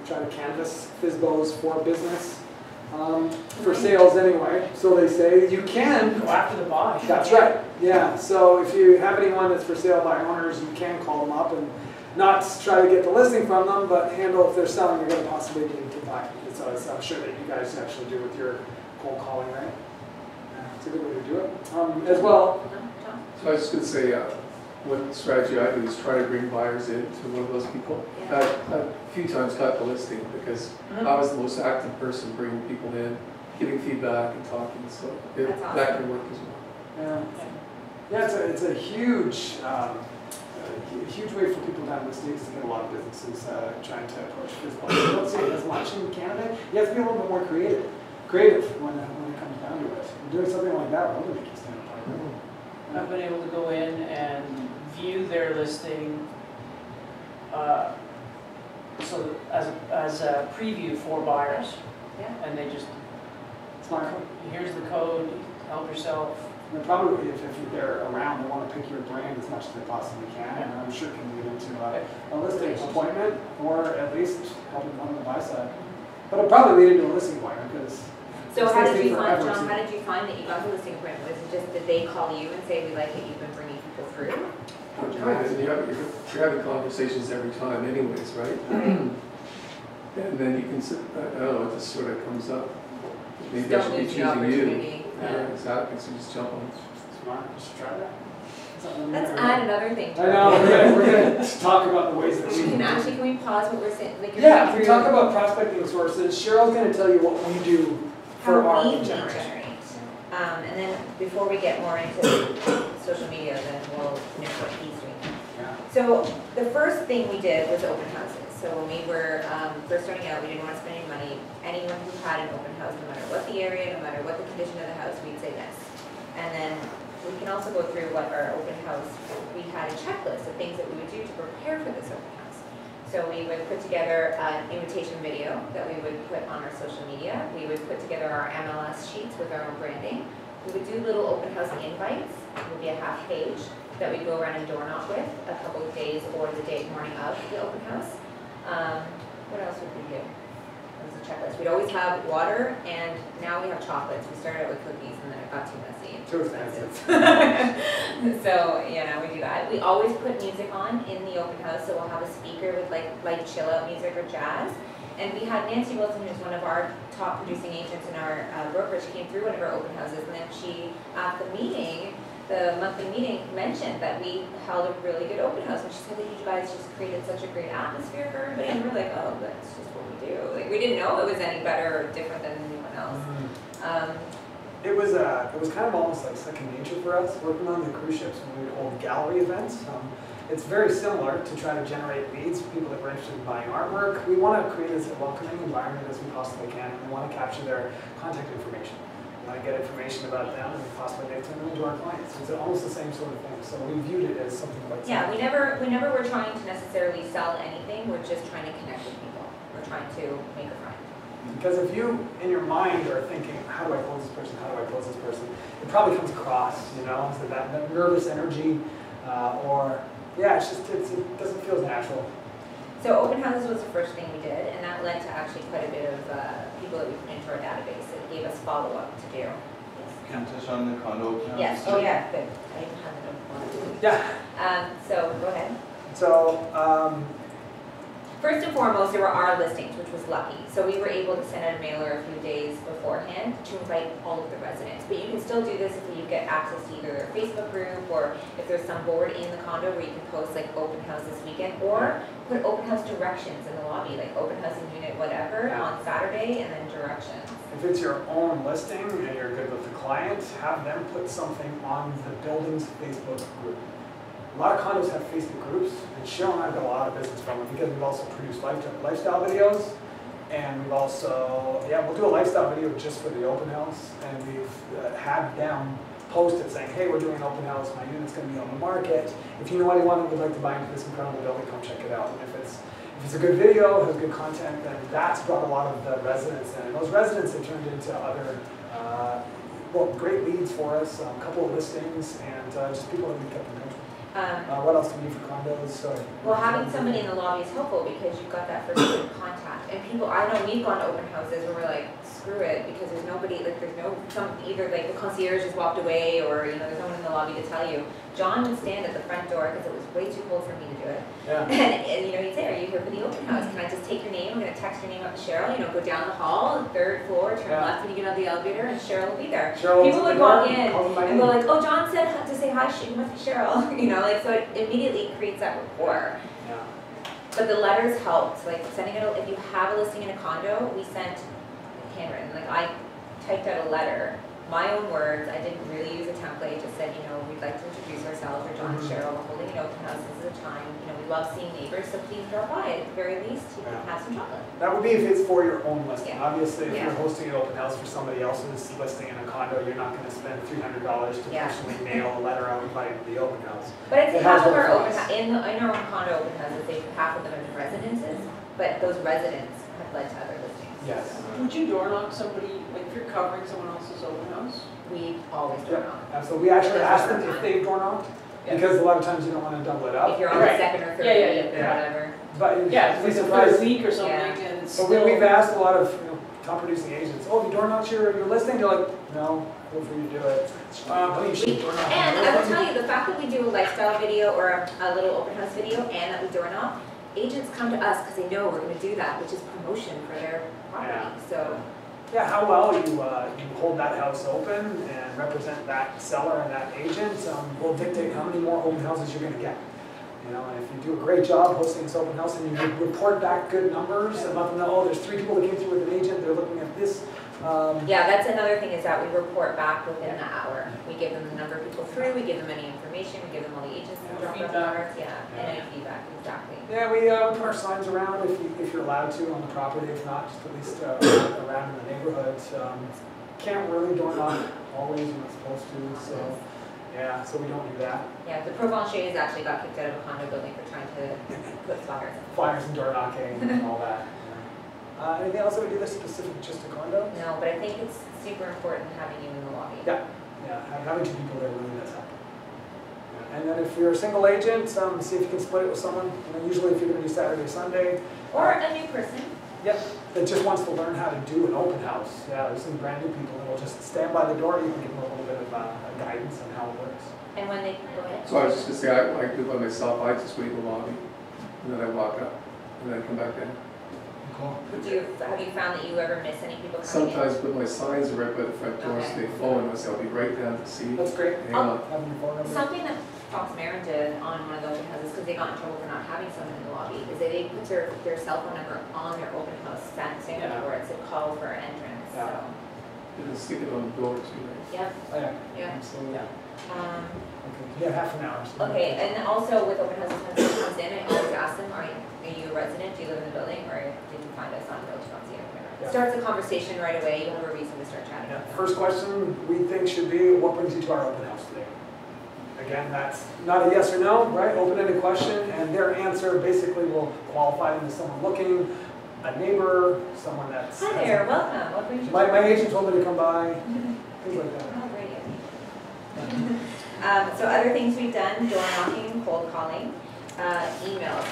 try to canvass FSBOs for business. For sales anyway, so they say. You can Go after the buy. That's right, yeah. So if you have anyone that's for sale by owners, you can call them up and not try to get the listing from them, but handle if they're selling, you're going to possibly need to buy. So I'm sure that you guys actually do with your cold calling, right? Yeah, it's a good way to do it. As well. So I was just going to say, one strategy I do is try to bring buyers in to one of those people. Yeah. I a few times got the listing because I was the most active person bringing people in, giving feedback and talking, so That's that can work as well. Yeah, it's a huge way for people to have listings to get a lot of businesses trying to approach FSBO. You don't see it as much in Canada. You have to be a little bit more creative when it comes down to it. And doing something like that will really make you stand apart. I've been able to go in and view their listing so as a preview for buyers. Yeah. And they just, Smart. here's the code, help yourself. And probably if they're around, they want to pick your brand as much as they possibly can, and I'm sure can lead into a listing appointment, or at least helping them on the buy side. But it'll probably lead into a listing appointment because. So how did you find, John, how did you find that you got the listing appointment? Was it just that they call you and say, we like it, you've been bringing people through? You're having conversations every time anyways, right? And then you can sit, I don't know, it just sort of comes up. Maybe I should be choosing you. Yeah, exactly, so just jump on. Smart, just try that. Let's add another thing to I know, we're going to talk about the ways that we can we pause what we're saying? Like yeah, if we talk about prospecting sources, Cheryl's going to tell you what we do for our lead generation. And then before we get more into social media, then we'll finish what he's doing. Yeah. So the first thing we did was open houses. So when we were first starting out, we didn't want to spend any money. Anyone who had an open house, no matter what the area, no matter what the condition of the house, we'd say yes. And then we can also go through what our open house, we had a checklist of things that we would do to prepare for this open house. So we would put together an invitation video that we would put on our social media. We would put together our MLS sheets with our own branding. We would do little open house invites. It would be a half page that we'd go around and door knock with a couple of days or the morning of the open house. What else would we do? That was a checklist. We'd always have water, and now we have chocolates. We started out with cookies, and then it got too messy and too expensive. So, yeah, we do that. We always put music on in the open house, so we'll have a speaker with like chill out music or jazz. And we had Nancy Wilson, who's one of our top producing agents in our brokerage, came through one of our open houses, and then she, at the meeting, the monthly meeting, mentioned that we held a really good open house, and she said that you guys just created such a great atmosphere for everybody, and we're like, oh, that's just what we do. Like, we didn't know it was any better or different than anyone else. It was kind of almost like second nature for us, working on the cruise ships when we would hold gallery events. It's very similar to try to generate leads for people that were interested in buying artwork. We want to create as a welcoming environment as we possibly can, and we want to capture their contact information. We want to get information about them and possibly make them into our clients. It's almost the same sort of thing. So we viewed it as something quite Yeah, similar. we never were trying to necessarily sell anything. We're just trying to connect with people. We're trying to make a friend. Because if you, in your mind, are thinking, how do I close this person, how do I close this person, it probably comes across, you know, so that nervous energy, yeah, it doesn't feel as natural. So open houses was the first thing we did, and that led to actually quite a bit of people that we put into our database. It gave us follow-up to do. Yes. Can I touch on the condo open house? Yes, oh yeah, good. I even have it on. Yeah. So go ahead. So, first and foremost, there were our listings, which was lucky. So we were able to send out a mailer a few days beforehand to invite all of the residents. But you can still do this if you get access to either their Facebook group, or if there's some board in the condo where you can post like open house this weekend, or put open house directions in the lobby, like open house in unit whatever on Saturday, and then directions. if it's your own listing and you're good with the client, have them put something on the building's Facebook group. A lot of condos have Facebook groups, and Cheryl and I have got a lot of business from it because we've also produced lifestyle videos, and we've also, we'll do a lifestyle video just for the open house, and we've had them post it saying, hey, we're doing an open house, my unit's going to be on the market. If you know anyone that would like to buy into this incredible building, come check it out. And if it's a good video, has good content, then that's brought a lot of the residents in. And those residents have turned into other, great leads for us, a couple of listings, and just people that we kept in touch with. What else do we need for condos? Sorry. Well, having somebody in the lobby is helpful because you've got that first point of contact. And people, I know we've gone to open houses where we're like, screw it, because there's nobody, like either like the concierge just walked away, or there's no one in the lobby to tell you. John would stand at the front door because it was way too cold for me to do it. Yeah. And he'd say, are you here for the open house? Can I just take your name? I'm going to text your name up to Cheryl. Go down the hall, third floor, turn left when you get out of the elevator, and Cheryl will be there. People would walk in and go like, oh, John said to say hi, she must be Cheryl. So it immediately creates that rapport. Yeah. But the letters helped. Like sending it, if you have a listing in a condo, we sent handwritten. Like I typed out a letter, my own words. I didn't really use a template. Just said, we'd like to introduce ourselves. We're John and Cheryl. We're holding an open house. This is the time. We love seeing neighbors, so please drop by. At the very least, you can have some chocolate. That would be if it's for your own listing. Yeah. Obviously, if you're hosting an open house for somebody else's listing in a condo, you're not going to spend $300 to personally mail a letter out inviting to the open house. But I'd say half of our open in our own condo open houses, half of them have been residences, but those residents have led to other listings. Yes. Would you door knock somebody, like if you're covering someone else's open house? We always door knock. Absolutely. We actually ask them if they've door knocked, because a lot of times you don't want to double it up. If you're on the second or third week or whatever. But if it's the first week or something, and it's but we've asked a lot of top producing agents, oh, have you door knocked your listing? They're like, no, feel free to do it. And I will tell you, the fact that we do a lifestyle video or a little open house video and that we door knock, agents come to us because they know we're going to do that, which is promotion for their property. So. Yeah, how well you hold that house open and represent that seller and that agent will dictate how many more open houses you're going to get. And if you do a great job hosting this open house and you report back good numbers and let them know, oh, there's 3 people that came through with an agent, they're looking at this. Yeah, that's another thing is that we report back within the hour. We give them the number of people through, we give them any information, we give them all the agents and feedback. And any feedback, exactly. Yeah, we put our signs around if you're allowed to on the property. If not, just at least around in the neighborhood. Can't really door knock always, you're not supposed to. So yeah, so we don't do that. Yeah, the Provenchers actually got kicked out of a condo building for trying to put flyers. Flyers and door knocking and all that. Anything else that we do that's specific just to condo? No, but I think it's super important having you in the lobby. Yeah, having 2 people there really does help. And then if you're a single agent, see if you can split it with someone. Usually if you're going to do Saturday, Sunday. Or a new person. Yep, that just wants to learn how to do an open house. Yeah, there's some brand new people that will just stand by the door. You can give them a little bit of guidance on how it works. And when they go ahead. So I was just going to say, I do it by myself. I just wait in the lobby, and then I walk up, and then I come back in. Have you found that you ever miss any people coming Sometimes, but my signs are right by the front door, so they phone us. I'll be right down to see. That's great. Hang on. Having your phone number. Something that Fox Marin did on one of the open houses, because they got in trouble for not having someone in the lobby, is that they put their cell phone number on their open house sandwich board to call for entrance. Yeah. So. You can stick it on the door too, right? Yep. Oh, yeah. Yeah. Absolutely. Um, Okay. Yeah, half an hour. So okay, and also with open houses, when someone comes in, I always ask them, are you a resident? Do you live in the building, or did you find us on Realtor.ca? Yeah. Starts the conversation right away. You have a reason to start chatting. Yeah. First question we think should be, what brings you to our open house today? Again, that's not a yes or no, right? Open-ended question, and their answer basically will qualify them as someone looking, a neighbor, someone that's... Hi there, welcome. What brings you My agent told me to come by, things like that. Oh, great. So other things we've done, door knocking, cold calling, emails.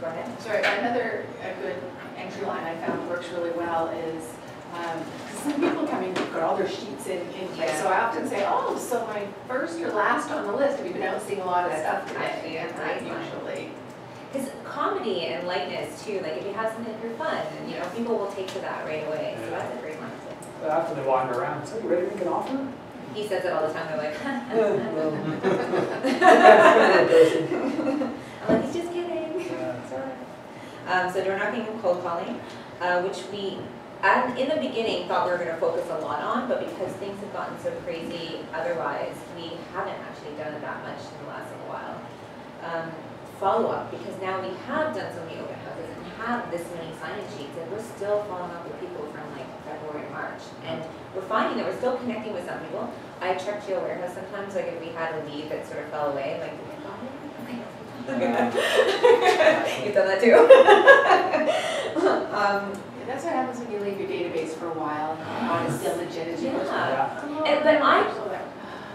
Go ahead. Sorry, another good entry line I found works really well is some people come in, they've got all their sheets in place. Yeah. So I often say, oh, so my first or last on the list. We've been out seeing a lot of stuff today. And that usually. Because comedy and lightness too, like if you have something for fun, and you know, people will take to that right away. So that's a great one. But after they wander around, so you ready to make an offer? He says it all the time. They're like, I'm like, he's just kidding. Yeah. So door knocking and cold calling, which we, in the beginning, thought we were going to focus a lot on, but because things have gotten so crazy otherwise, we haven't actually done it that much in the last little while. Follow-up, because now we have done so many open houses and have this many sign-in sheets, and we're still following up with people from like February and March. And we're finding that we're still connecting with some people. I checked your warehouse sometimes, like if we had a lead that sort of fell away, like, did we call it? Okay. You've done that too. That's what happens when you leave your database for a while. Not as diligent as you were.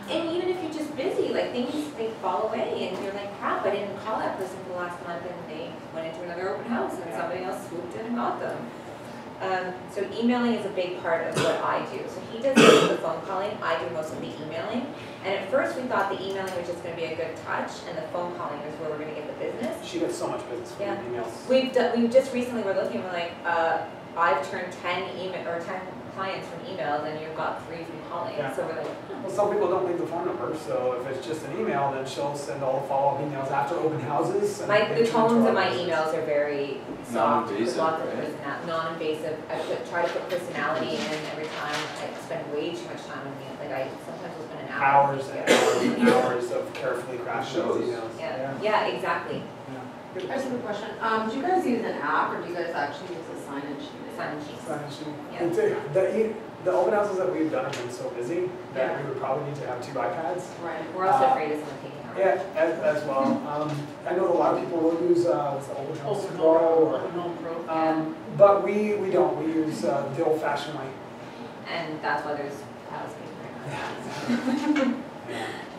And even if you're just busy, like things, they fall away and you're like, crap, I didn't call that person for the last month, and they went into another open house and somebody else swooped in and got them. So emailing is a big part of what I do. So he does most of the phone calling, I do most of the emailing. And at first we thought the emailing was just going to be a good touch, and the phone calling is where we're going to get the business. She gets so much business from emails. We've just recently, we're looking, we're like, I've turned 10 clients from emails, and you've got 3 from calling. Yeah. So we're like, well, some people don't leave the phone number, so if it's just an email, then she'll send all the follow-up emails after open houses. The tones of my emails are very soft, with Non-invasive, lots of right? non-invasive. I try to put personality in every time. I spend way too much time on me. Like I sometimes will spend an hour. Hours and hours and hours of carefully crafting those emails. Yeah, exactly. I have a good question. Do you guys use an app, or do you guys actually use a sign-in sheet? Sign-in sheet. Sign-in sheet. Yeah. The open houses that we've done have been so busy that we would probably need to have 2 iPads. Right. We're also afraid of someone taking our Yeah, as well. I know a lot of people will use what's the Open House Pro. But we don't. We use the old-fashioned way. And that's why there's housing right now.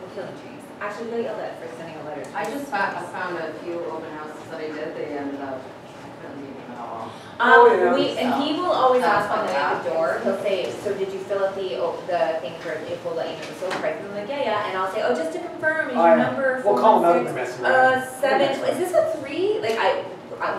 We're killing trees. Actually, we got yelled at for sending a letter. I just found a few open houses that I did. They ended up, I couldn't meet them at all. And he will always ask on the way out the door. He'll say, "So did you fill out the thing for if we'll let you know the sole price?" And I'm like, "Yeah." And I'll say, "Oh, just to confirm, is your number 416?" We'll call them out if they're messing around. 7. Is this a 3? Like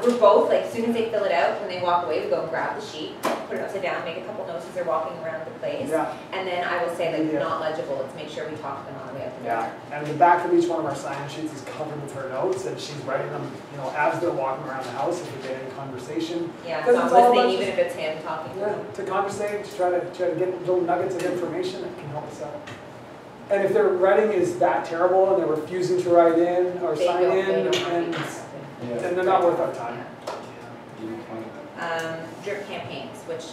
we're both like, as soon as they fill it out, when they walk away, we go and grab the sheet, put it upside down, make a couple notes as they're walking around the place, and then I will say like not legible. Let's make sure we talk to them on the way out the door. Yeah, and the back of each one of our sign-in sheets is covered with her notes, and she's writing them, as they're walking around the house, if we get any conversation. Yeah, so I'm listening even if it's him talking to them. To conversate, to try to get little nuggets of information that can help us out. And if their writing is that terrible and they're refusing to write in or sign in, then they're not worth our time. Drip campaigns, which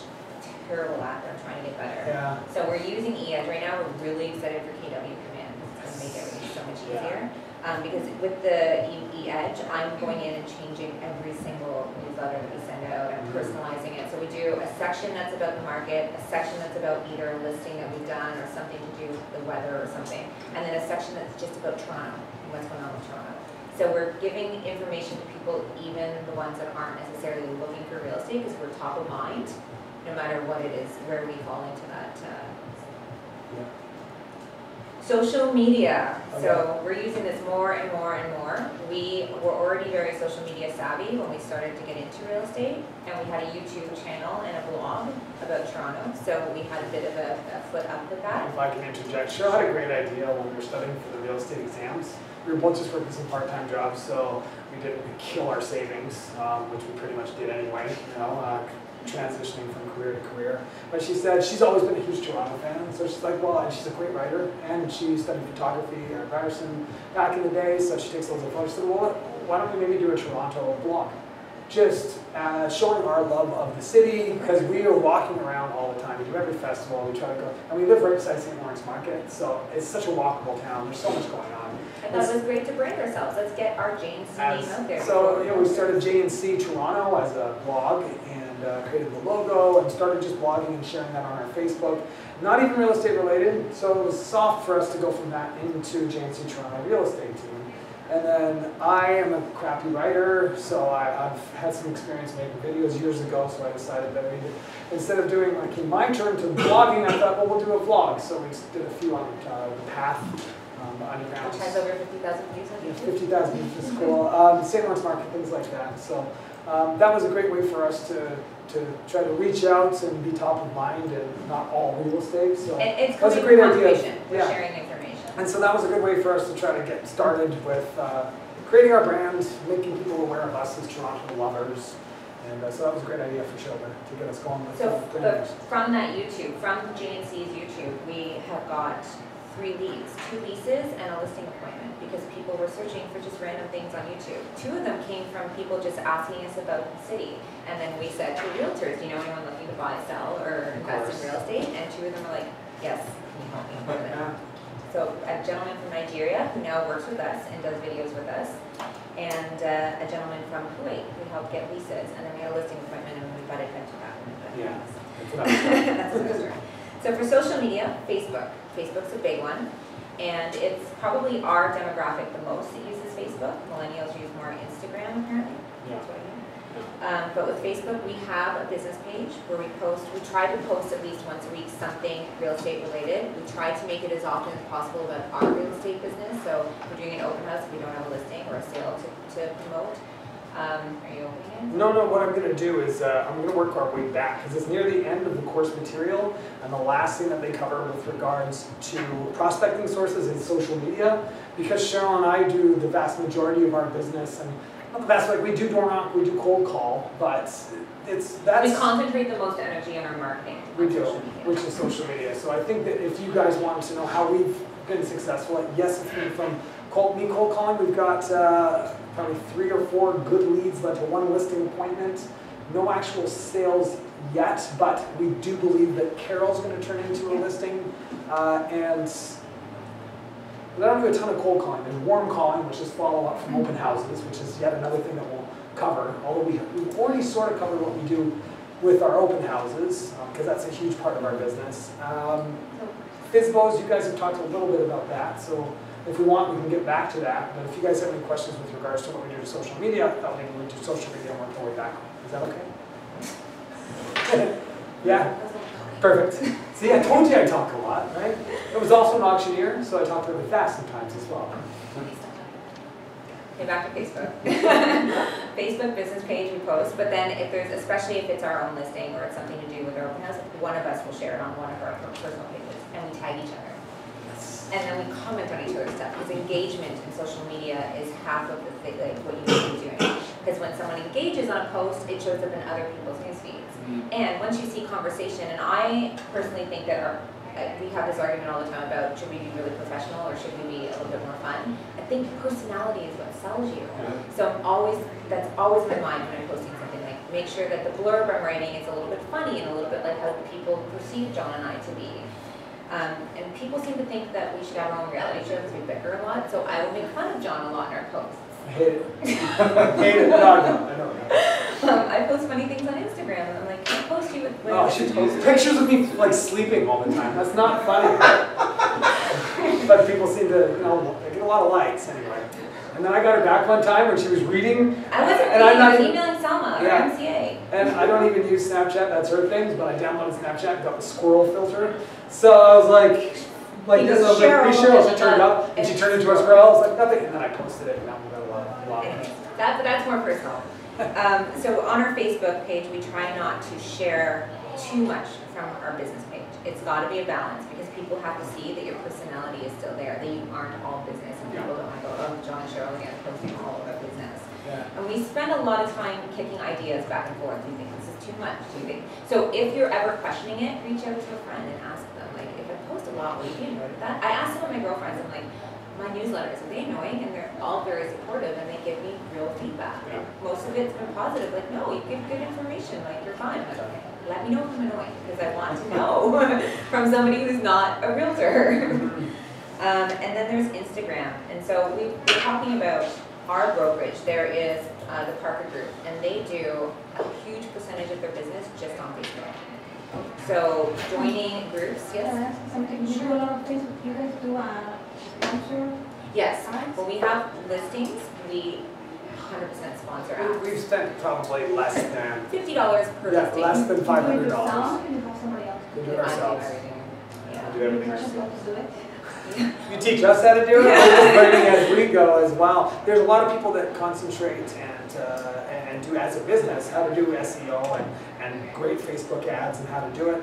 terrible at, they're trying to get better. Yeah. So we're using eEdge right now. We're really excited for KW Command. It's going to make everything so much easier. Because with the eEdge, I'm going in and changing every single newsletter that we send out and personalizing it. So we do a section that's about the market, a section that's about either a listing that we've done or something to do with the weather or something, and then a section that's just about Toronto and what's going on with Toronto. So we're giving information to people, even the ones that aren't necessarily looking for real estate, because we're top of mind, no matter what it is, where we fall into that. Social media. So we're using this more and more and more. We were already very social media savvy when we started to get into real estate, and we had a YouTube channel and a blog about Toronto. So we had a bit of a foot up with that. If I can interject, Cheryl had a great idea when we were studying for the real estate exams. We were both just working some part-time jobs, so we didn't kill our savings, which we pretty much did anyway, you know, transitioning from career to career. But she said she's always been a huge Toronto fan, so she's like, well, and she's a great writer, and she studied photography at Ryerson back in the day, so she takes loads of photos. She said, well, why don't we maybe do a Toronto blog? Just showing our love of the city, because we are walking around all the time. We do every festival, we try to go, and we live right beside St. Lawrence Market, so it's such a walkable town. There's so much going on. I thought it was great to brand ourselves. Let's get our JNC name out there. So, you know, we started JNC Toronto as a blog, and created the logo, and started just blogging and sharing that on our Facebook. Not even real estate related, so it was soft for us to go from that into JNC Toronto Real Estate Team. And then I am a crappy writer, so I've had some experience making videos years ago, so I decided that instead of doing like in my turn to blogging, I thought, well, we'll do a vlog. So we did a few on the path, the underground. Which has over 50,000 views on YouTube. 50,000 views is cool. St. Lawrence Market, things like that. So that was a great way for us to try to reach out and be top of mind and not all real estate. So it's that's a great idea. We're sharing information. And so that was a good way for us to try to get started with creating our brand, making people aware of us as Toronto lovers. And so that was a great idea for Cheryl to get us going with So brand. from that YouTube, from JNC's YouTube, we have got 3 leads, 2 leases, and a listing appointment, because people were searching for just random things on YouTube. 2 of them came from people just asking us about the city. And then we said to realtors, do you know anyone looking to buy, sell, or invest in real estate? And 2 of them were like, yes, can you help me with it? So a gentleman from Nigeria who now works with us and does videos with us, and a gentleman from Kuwait who helped get leases, and then we had a listing appointment and we butted heads with that. Yeah. That's another story. So for social media, Facebook. Facebook's a big one, and it's probably our demographic the most that uses Facebook. Millennials use more Instagram apparently. Yeah. That's what I hear. But with Facebook, we have a business page where we try to post at least once a week something real estate related. We try to make it as often as possible about our real estate business. So if we're doing an open house, if we don't have a listing or a sale to promote. Are you opening it? No, what I'm going to do is I'm going to work our way back, because it's near the end of the course material, and the last thing that they cover with regards to prospecting sources is social media, because Cheryl and I do the vast majority of our business, and not the vast, like we do door knock, we do cold call, but that's... We concentrate the most energy on our marketing. We do, which is social media. So I think that if you guys want to know how we've been successful, yes, it's been from cold calling. We've got probably 3 or 4 good leads led to 1 listing appointment. No actual sales yet, but we do believe that Carol's going to turn into a listing. And I don't do a ton of cold calling. There's warm calling, which is follow-up from open houses, which is yet another thing that we'll cover. Although we've already sort of covered what we do with our open houses, because that's a huge part of our business. FSBOs, you guys have talked a little bit about that, so if we want, we can get back to that. But if you guys have any questions with regards to what we do to social media, I thought maybe we'd do social media and work our way back. Is that okay? Yeah? Perfect. See, I told you I talk a lot, right? I was also an auctioneer, so I talk really fast sometimes as well. Okay, back to Facebook. Facebook business page we post, but then if there's, especially if it's our own listing or it's something to do with our open house, one of us will share it on one of our personal pages, and we tag each other. And then we comment on each other's stuff, because engagement in social media is half of the thing, like what you need to be doing. Because when someone engages on a post, it shows up in other people's news feeds. And once you see conversation, and I personally think that we have this argument all the time about should we be really professional or should we be a little bit more fun. I think personality is what sells you. So that's always in my mind when I'm posting something, like make sure that the blurb I'm writing is a little bit funny and a little bit like how people perceive John and I to be. And people seem to think that we should have our own reality show because we bicker a lot, so I will make fun of John a lot in our posts. I hate it. Hate it. No, I know. I post funny things on Instagram, and I'm like, can I post you with... Oh, she posts pictures of me like sleeping all the time. That's not funny. But people seem to, you know, I get a lot of likes anyway. And then I got her back one time when she was reading. I wasn't reading, I was emailing Selma, or MCA. And I don't even use Snapchat, that's her thing, but I downloaded Snapchat and got the squirrel filter. So I was like, Like this, Because like, hey Cheryl, she and, turned up, and she turned into a squirrel. It's like nothing, and then I posted it, and now we got a lot of it. That's more personal. So on our Facebook page, we try not to share too much from our business page. It's got to be a balance because people have to see that your personality is still there, that you aren't all business, and people don't want to go, oh, John and Cheryl again, posting all about business. Yeah. And we spend a lot of time kicking ideas back and forth. Do you think this is too much? Do you think? So if you're ever questioning it, reach out to a friend and ask them, like, if I post a lot, will you be annoyed with that? I asked some of my girlfriends, I'm like, my newsletters, are they annoying? And they're all very supportive and they give me real feedback. Yeah. Most of it's been positive, like, no, you give good information, like, you're fine. I'm like, okay, let me know if I'm annoying, because I want to know from somebody who's not a realtor. And then there's Instagram. And so we're talking about our brokerage. There is the Parker Group, and they do a huge percentage of their business just on Facebook. So joining groups, yes? Something you do a lot of Facebook, you guys do sponsor? Yes, when we have listings, we 100% sponsor ads. We've spent probably less than $50 per yeah, listing. less than $500. Can you have somebody else? We do it ourselves. Yeah. We do everything Teach us ourselves. how to do it. You teach us how to do it. We're just learning as we go as well. There's a lot of people that concentrate and do as a business how to do SEO and great Facebook ads and how to do it.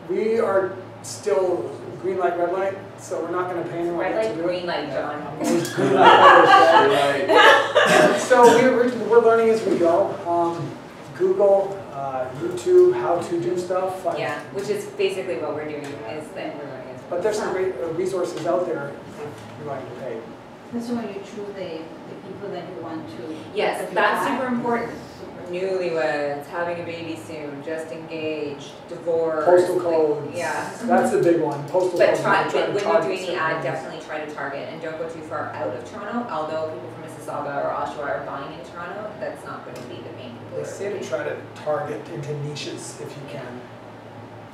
We are still green light, red light, so we're not going to pay anyone Red to light, do green it. light, John. Green light, red light. So we're learning as we go. Google, YouTube, how to do stuff. Yeah, which is basically what we're doing is that we're learning. But there's some great resources out there if you're going to pay. That's when you choose the people that you want to. Yes, that's super important. Newlyweds, having a baby soon, just engaged, divorce. Postal codes. Yeah. That's a big one. Postal But codes. when you're doing the ad, definitely try to target and don't go too far out of Toronto. Although people from Mississauga or Oshawa are buying in Toronto, that's not going to be the main people. They say to try to target into niches if you can.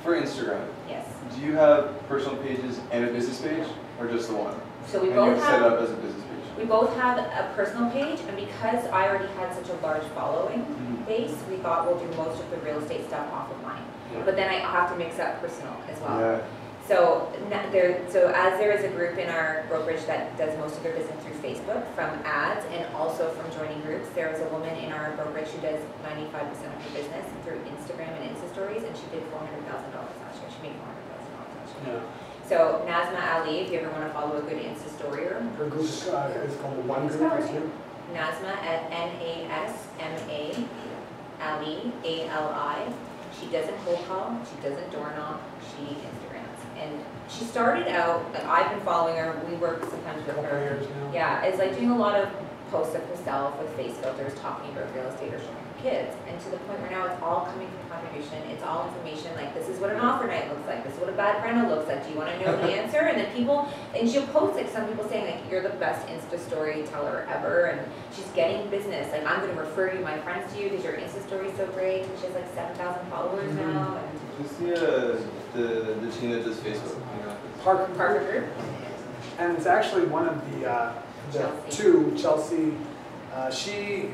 For Instagram, Yes. do you have personal pages and a business page, or just the one? So we and both you set it have. up as a business page. We both have a personal page, and because I already had such a large following base, we thought we'll do most of the real estate stuff off of mine. But then I have to mix up personal as well. Yeah. So as there is a group in our brokerage that does most of their business through Facebook from ads and also from joining groups, there is a woman in our brokerage who does 95% of her business through Instagram and Insta stories, and she did $400,000 last year. She made $400,000 last year. Yeah. So Nazma Ali, if you ever want to follow a good Insta storyer, Her group is called the One Group. Nazma at NASMA Ali ALI. She doesn't cold call, she doesn't door knock, she Instagrams. And she started out, like I've been following her, we work sometimes with her. Years now. Yeah, it's like doing a lot of posts of herself with face filters, talking about real estate or showing her kids. And to the point where now it's all coming from contribution, it's all information, like this is what an offer night looks like, this is what a bad rental looks like, do you want to know the answer? And then people, and she'll post like some people saying like, you're the best Insta storyteller ever, and she's getting business, like I'm going to refer you, my friends to you because your Insta story is so great, and she has like 7,000 followers now. And Who's the team that does Facebook? You know? Parker Group. And it's actually one of the two, Chelsea, she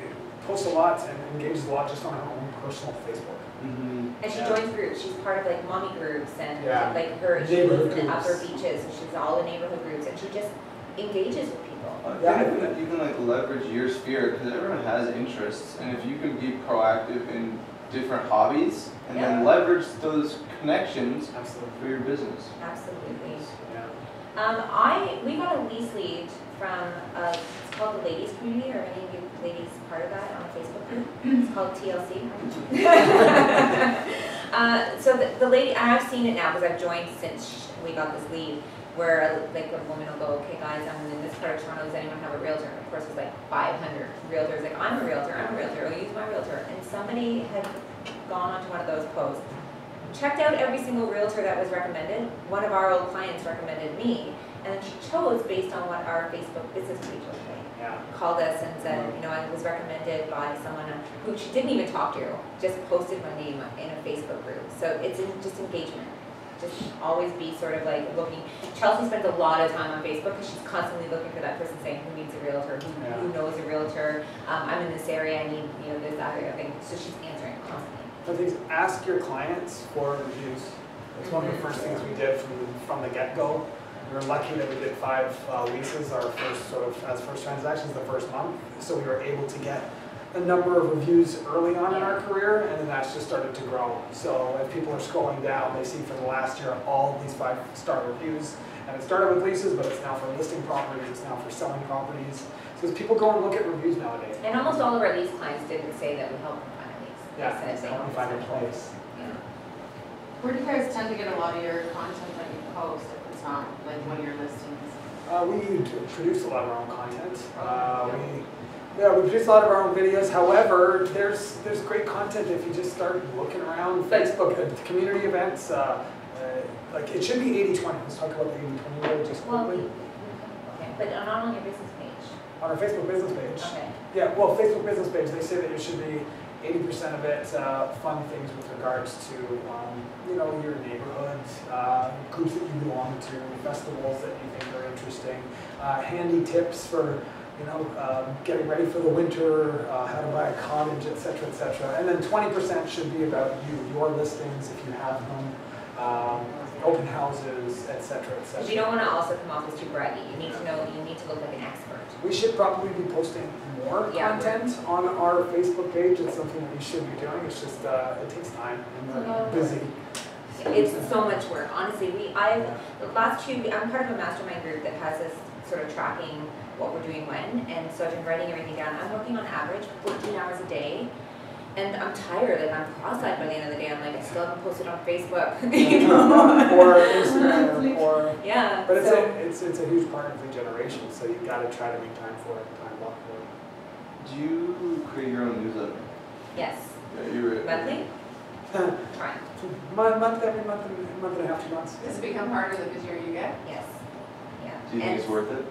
posts a lot and engages a lot just on her own personal Facebook. And she joins groups. She's part of like mommy groups and like she Neighborhood lives in the groups. upper beaches, and she's all the neighborhood groups, and she just engages with people. I think that you can like leverage your sphere because everyone has interests, and if you can be proactive in different hobbies and then leverage those connections for your business. Absolutely. Yeah. We got a lease lead from it's called the Ladies Community, or any of you ladies part of that on a Facebook group. It's called TLC. So the lady, and I've seen it now because I've joined since we got this lead, where like a woman will go, okay guys, I'm in this part of Toronto, does anyone have a realtor? And of course it was like 500 realtors, like I'm a realtor, I'll use my realtor. And somebody had gone onto one of those posts, checked out every single realtor that was recommended. One of our old clients recommended me, and then she chose based on what our Facebook business page was like. Yeah. Called us and said, you know, I was recommended by someone who she didn't even talk to, just posted my name in a Facebook group. So it's just engagement. Just always be sort of like looking. Chelsea spends a lot of time on Facebook because she's constantly looking for that person saying who needs a realtor, who knows a realtor. I'm in this area, I need, this, that area thing. So she's answering constantly. The thing is, ask your clients for reviews. It's one of the first things we did from the get-go. We were lucky that we did 5 leases, our first as first transactions the first month. So we were able to get a number of reviews early on in our career, and then that's just started to grow. So if people are scrolling down, they see for the last year all these 5-star reviews. And it started with leases, but it's now for listing properties, it's now for selling properties. So as people go and look at reviews nowadays. And almost all of our lease clients didn't say that we help them find a lease. Yeah, They said they help them find a place. Yeah. Where do you guys tend to get a lot of your content that you post if it's not like one of your listings? We produce a lot of our own content. We produce a lot of our own videos. However, there's great content if you just start looking around Facebook, community events. Like it should be 80-20. Let's talk about the 80-20 rule just quickly. Okay, but not on your business page. On our Facebook business page. Okay. Yeah, well, Facebook business page, they say that it should be 80% of it fun things with regards to, your neighborhood, groups that you belong to, festivals that you think are interesting, handy tips for, getting ready for the winter, how to buy a cottage, etc., etc. And then 20% should be about you, your listings if you have them, open houses, etc., etc. Because you don't want to also come off as too braggy. You need to know, you need to look like an expert. We should probably be posting more content on our Facebook page. It's something that we should be doing. It's just, it takes time and we're busy. It's so much work. Honestly, the last 2, I'm part of a mastermind group that has us sort of tracking what we're doing when, and so I've been writing everything down. I'm working on average 14 hours a day. And I'm tired, like I'm cross-eyed by the end of the day. I'm like, I still haven't posted on Facebook. Or Instagram, or yeah. But it's a huge part of the generation, so you've got to try to make time for it, time block for it. Do you create your own newsletter? Yes. Yeah, you're monthly? Right. Every month and a half, 2 months. Does it become harder the busier you get? Yes. Yeah. Do you think it's worth it?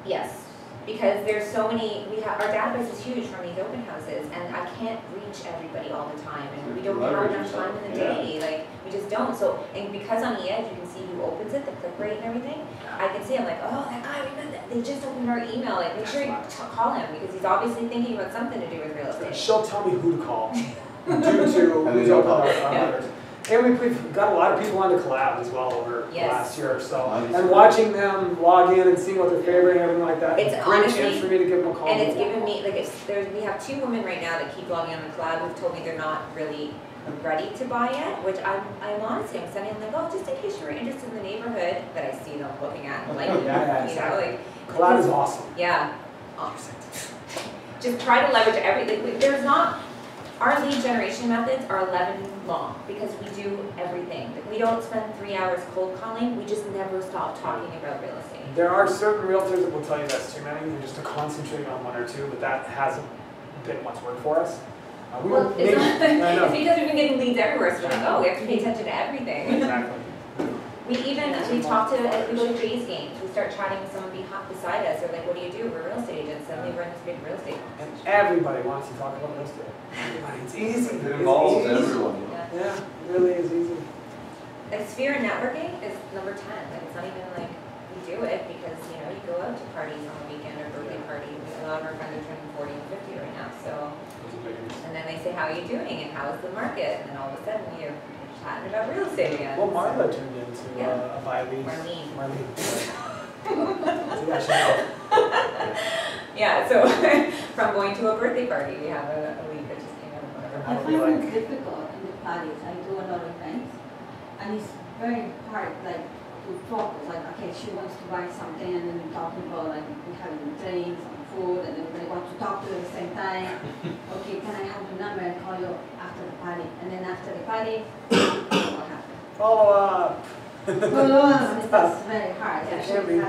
Yes. Because there's so many, our database is huge from these open houses, and I can't reach everybody all the time, and we don't have enough time in the day, like, we just don't. So, and because on the edge you can see who opens it, the click rate and everything, I can see, I'm like, oh, that guy, they just opened our email, like, make sure you call him, because he's obviously thinking about something to do with real estate. She'll tell me who to call, due to who's open others. And we've got a lot of people onto Collab as well over the last year or so. And watching them log in and seeing what they're favoring and everything like that, it's a great chance for me to give them a call. And it's given me, like, we have 2 women right now that keep logging on the Collab who've told me they're not really ready to buy yet, which I'm honestly, I'm sending them like, oh, just in case you're interested in the neighborhood that I see them looking at, like, like. Collab is awesome. Yeah. Just try to leverage everything. There's not, our lead generation methods are 11 long because we do everything. We don't spend 3 hours cold calling. We just never stop talking about real estate. There are certain realtors that will tell you that's too many, and just to concentrate on 1 or 2, but that hasn't been much work for us. Well, it's not, it's because we've been getting leads everywhere, so we're like, oh, we have to pay attention to everything. Exactly. We talk to, we go to Jays games, we start chatting with someone beside us, they're like, what do you do? We're real estate agents, suddenly we're in this big real estate. And everybody wants to talk about real estate. Everybody, it's easy. It involves everyone. Yeah, it really is easy. Like sphere networking is number 10. Like it's not even like we do it because you go out to parties on the weekend or birthday parties. A lot of our friends are turning 40 and 50 right now. So, and then they say, how are you doing and how is the market? And then all of a sudden you're chatting about real estate again. Well, Marla turned into a buy-lead. Marlene. Yeah, so from going to a birthday party, we have a lead that just came out of whatever. I find it difficult in the parties. I do a lot of events, and it's very hard, like, to focus. Like, okay, she wants to buy something, and then we're talking about, like, we're having drinks and food, and everybody wants to talk to you at the same time. Okay, can I have your number and call you after the party? And then after the party, what happened? Follow up. Follow up. That's very hard. Yeah, Actually,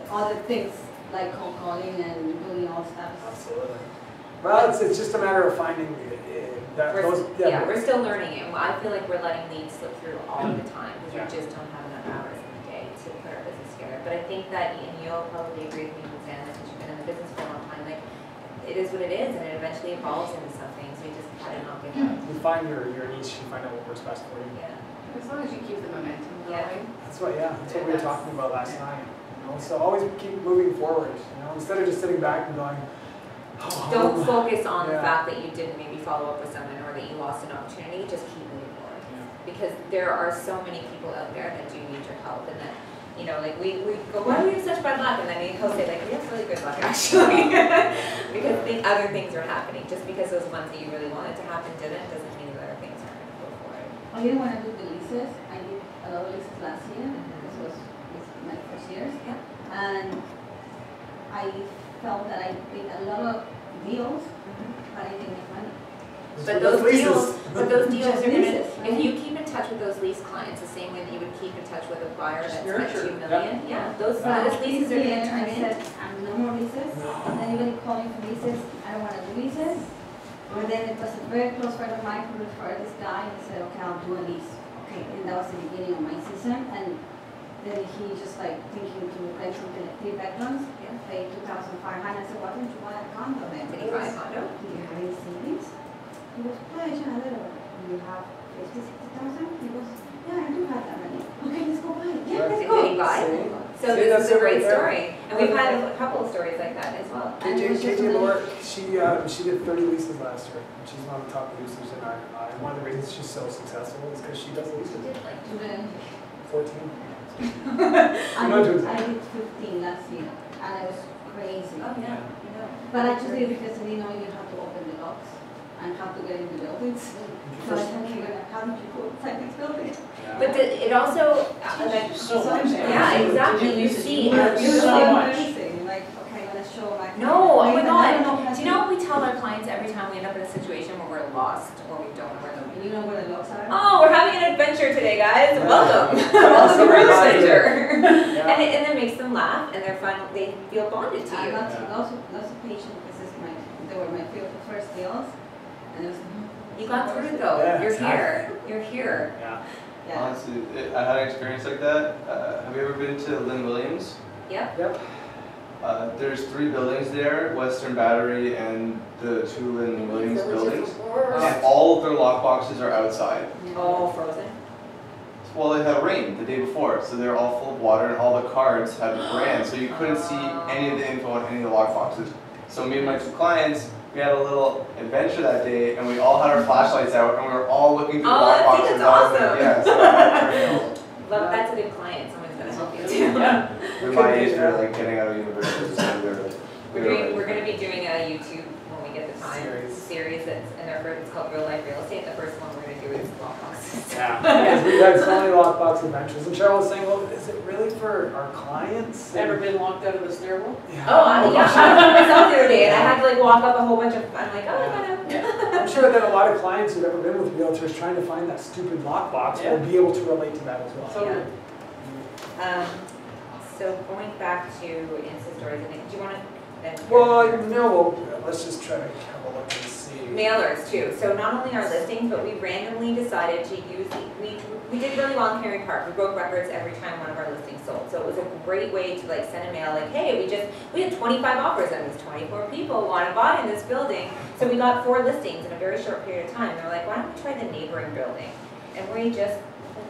other things like cold calling and doing all stuff. Absolutely. Well, it's just a matter of finding that we're still learning it. I feel like we're letting leads slip through all the time because we just don't have enough hours in the day to put our business together. But I think that, and you'll probably agree with me, Suzanne, since you've been in the business for a long time, like it is what it is, and it eventually evolves into something. So you just gotta not give up. You find your niche, you find out what works best for you. Yeah. As long as you keep the momentum going. That's what we were talking about last night. So always keep moving forward. Instead of just sitting back and going. Don't focus on the fact that you didn't maybe follow up with someone or that you lost an opportunity. Just keep moving forward. because there are so many people out there that do need your help, and that, you know, like we go, why do we have such bad luck? And then he'll say like, we have really good luck actually, because other things are happening. Just because those ones that you really wanted to happen didn't, doesn't mean that other things aren't going to go forward. I didn't want to do the leases. I did a lot of leases last year. This was my first years. Yeah. And I felt that I did a lot of deals, but I didn't make money. But those deals are Just gonna, leases, right? if you keep in touch with those lease clients the same way that you would keep in touch with a buyer that's spent Nurture. $2 million, yeah, those leases are This gonna year, turn I in. said, I'm no more leases. Anybody calling for leases, I don't want to do leases. But then it was a very close friend of mine who referred this guy and said, okay, I'll do a lease. Okay, and that was the beginning of my season. And then he just like thinking to rent from 3 bedrooms, pay $2,500. I said, why don't you buy a condo then? Did he buy a condo? Do you have any savings? He goes, yeah, I have a little. Do you have 50,000, 60,000? He goes, yeah, I do have that money. Okay, let's go buy it. Yeah, let's go. Did he buy? So See, this that's is a it right great there. story. And we've had a couple of stories like that as well. KJ Lord, she did 30 leases last year. She's one of the top producers in our, and one of the reasons she's so successful is because she does leases. She did like 14. I did 15 last year, and it was crazy. Oh yeah, But I just did it because I didn't know you have to open the locks and how to get in the buildings. So I said, okay, how did you go inside this building? But it also, like, So much. yeah, exactly, you see. So much. Like, okay, let's show my. No, oh my I don't know God. how Do you know what we tell our clients every time we end up in a situation where we're lost or we don't know where the You know where the locks are? Oh, we're having an adventure today, guys. Yeah. Welcome. Welcome to Real Adventure. And it makes them laugh, and they feel bonded to you. Lots of patience because they were my first deals, and it was. You got through it though. Yeah, You're exactly. here. You're here. Yeah. Honestly, I had an experience like that. Have you ever been to Lynn Williams? Yep. Yep. There's 3 buildings there, Western Battery and the 2 Lynn Williams buildings. And all of their lockboxes are outside. Oh, frozen. Well, it had rained the day before, so they're all full of water, and all the cards had brand, so you couldn't see any of the info on any of the lockboxes. So me and my 2 clients, we had a little adventure that day, and we all had our flashlights out, and we were all looking through the lockboxes. That's awesome. Yeah, so But that's a good client. Someone's gonna help you too. in my age, we were like getting out of university, so We're going to be doing a YouTube when we get the time Series. it's called Real Life Real Estate. The first one we're going to do is lockboxes. Yeah, because we've had so many lockbox adventures, and Cheryl was saying, well, is it really for our clients? Ever been locked out of the stairwell? Yeah. Oh, yeah. I myself the other day, and I had to like walk up a whole bunch of. I'm like, oh, I know. I'm sure that a lot of clients who've ever been with realtors trying to find that stupid lockbox will be able to relate to that as well. So, so going back to Insta stories, I think, do you want to? Well, no, let's just try to have a look and see. Mailers too. So not only our listings, but we randomly decided to use, we did really well in Carey Park. We broke records every time one of our listings sold. So it was a great way to like send a mail like, hey, we had 25 offers and these 24 people want to buy in this building. So we got 4 listings in a very short period of time. They're like, why don't we try the neighboring building? And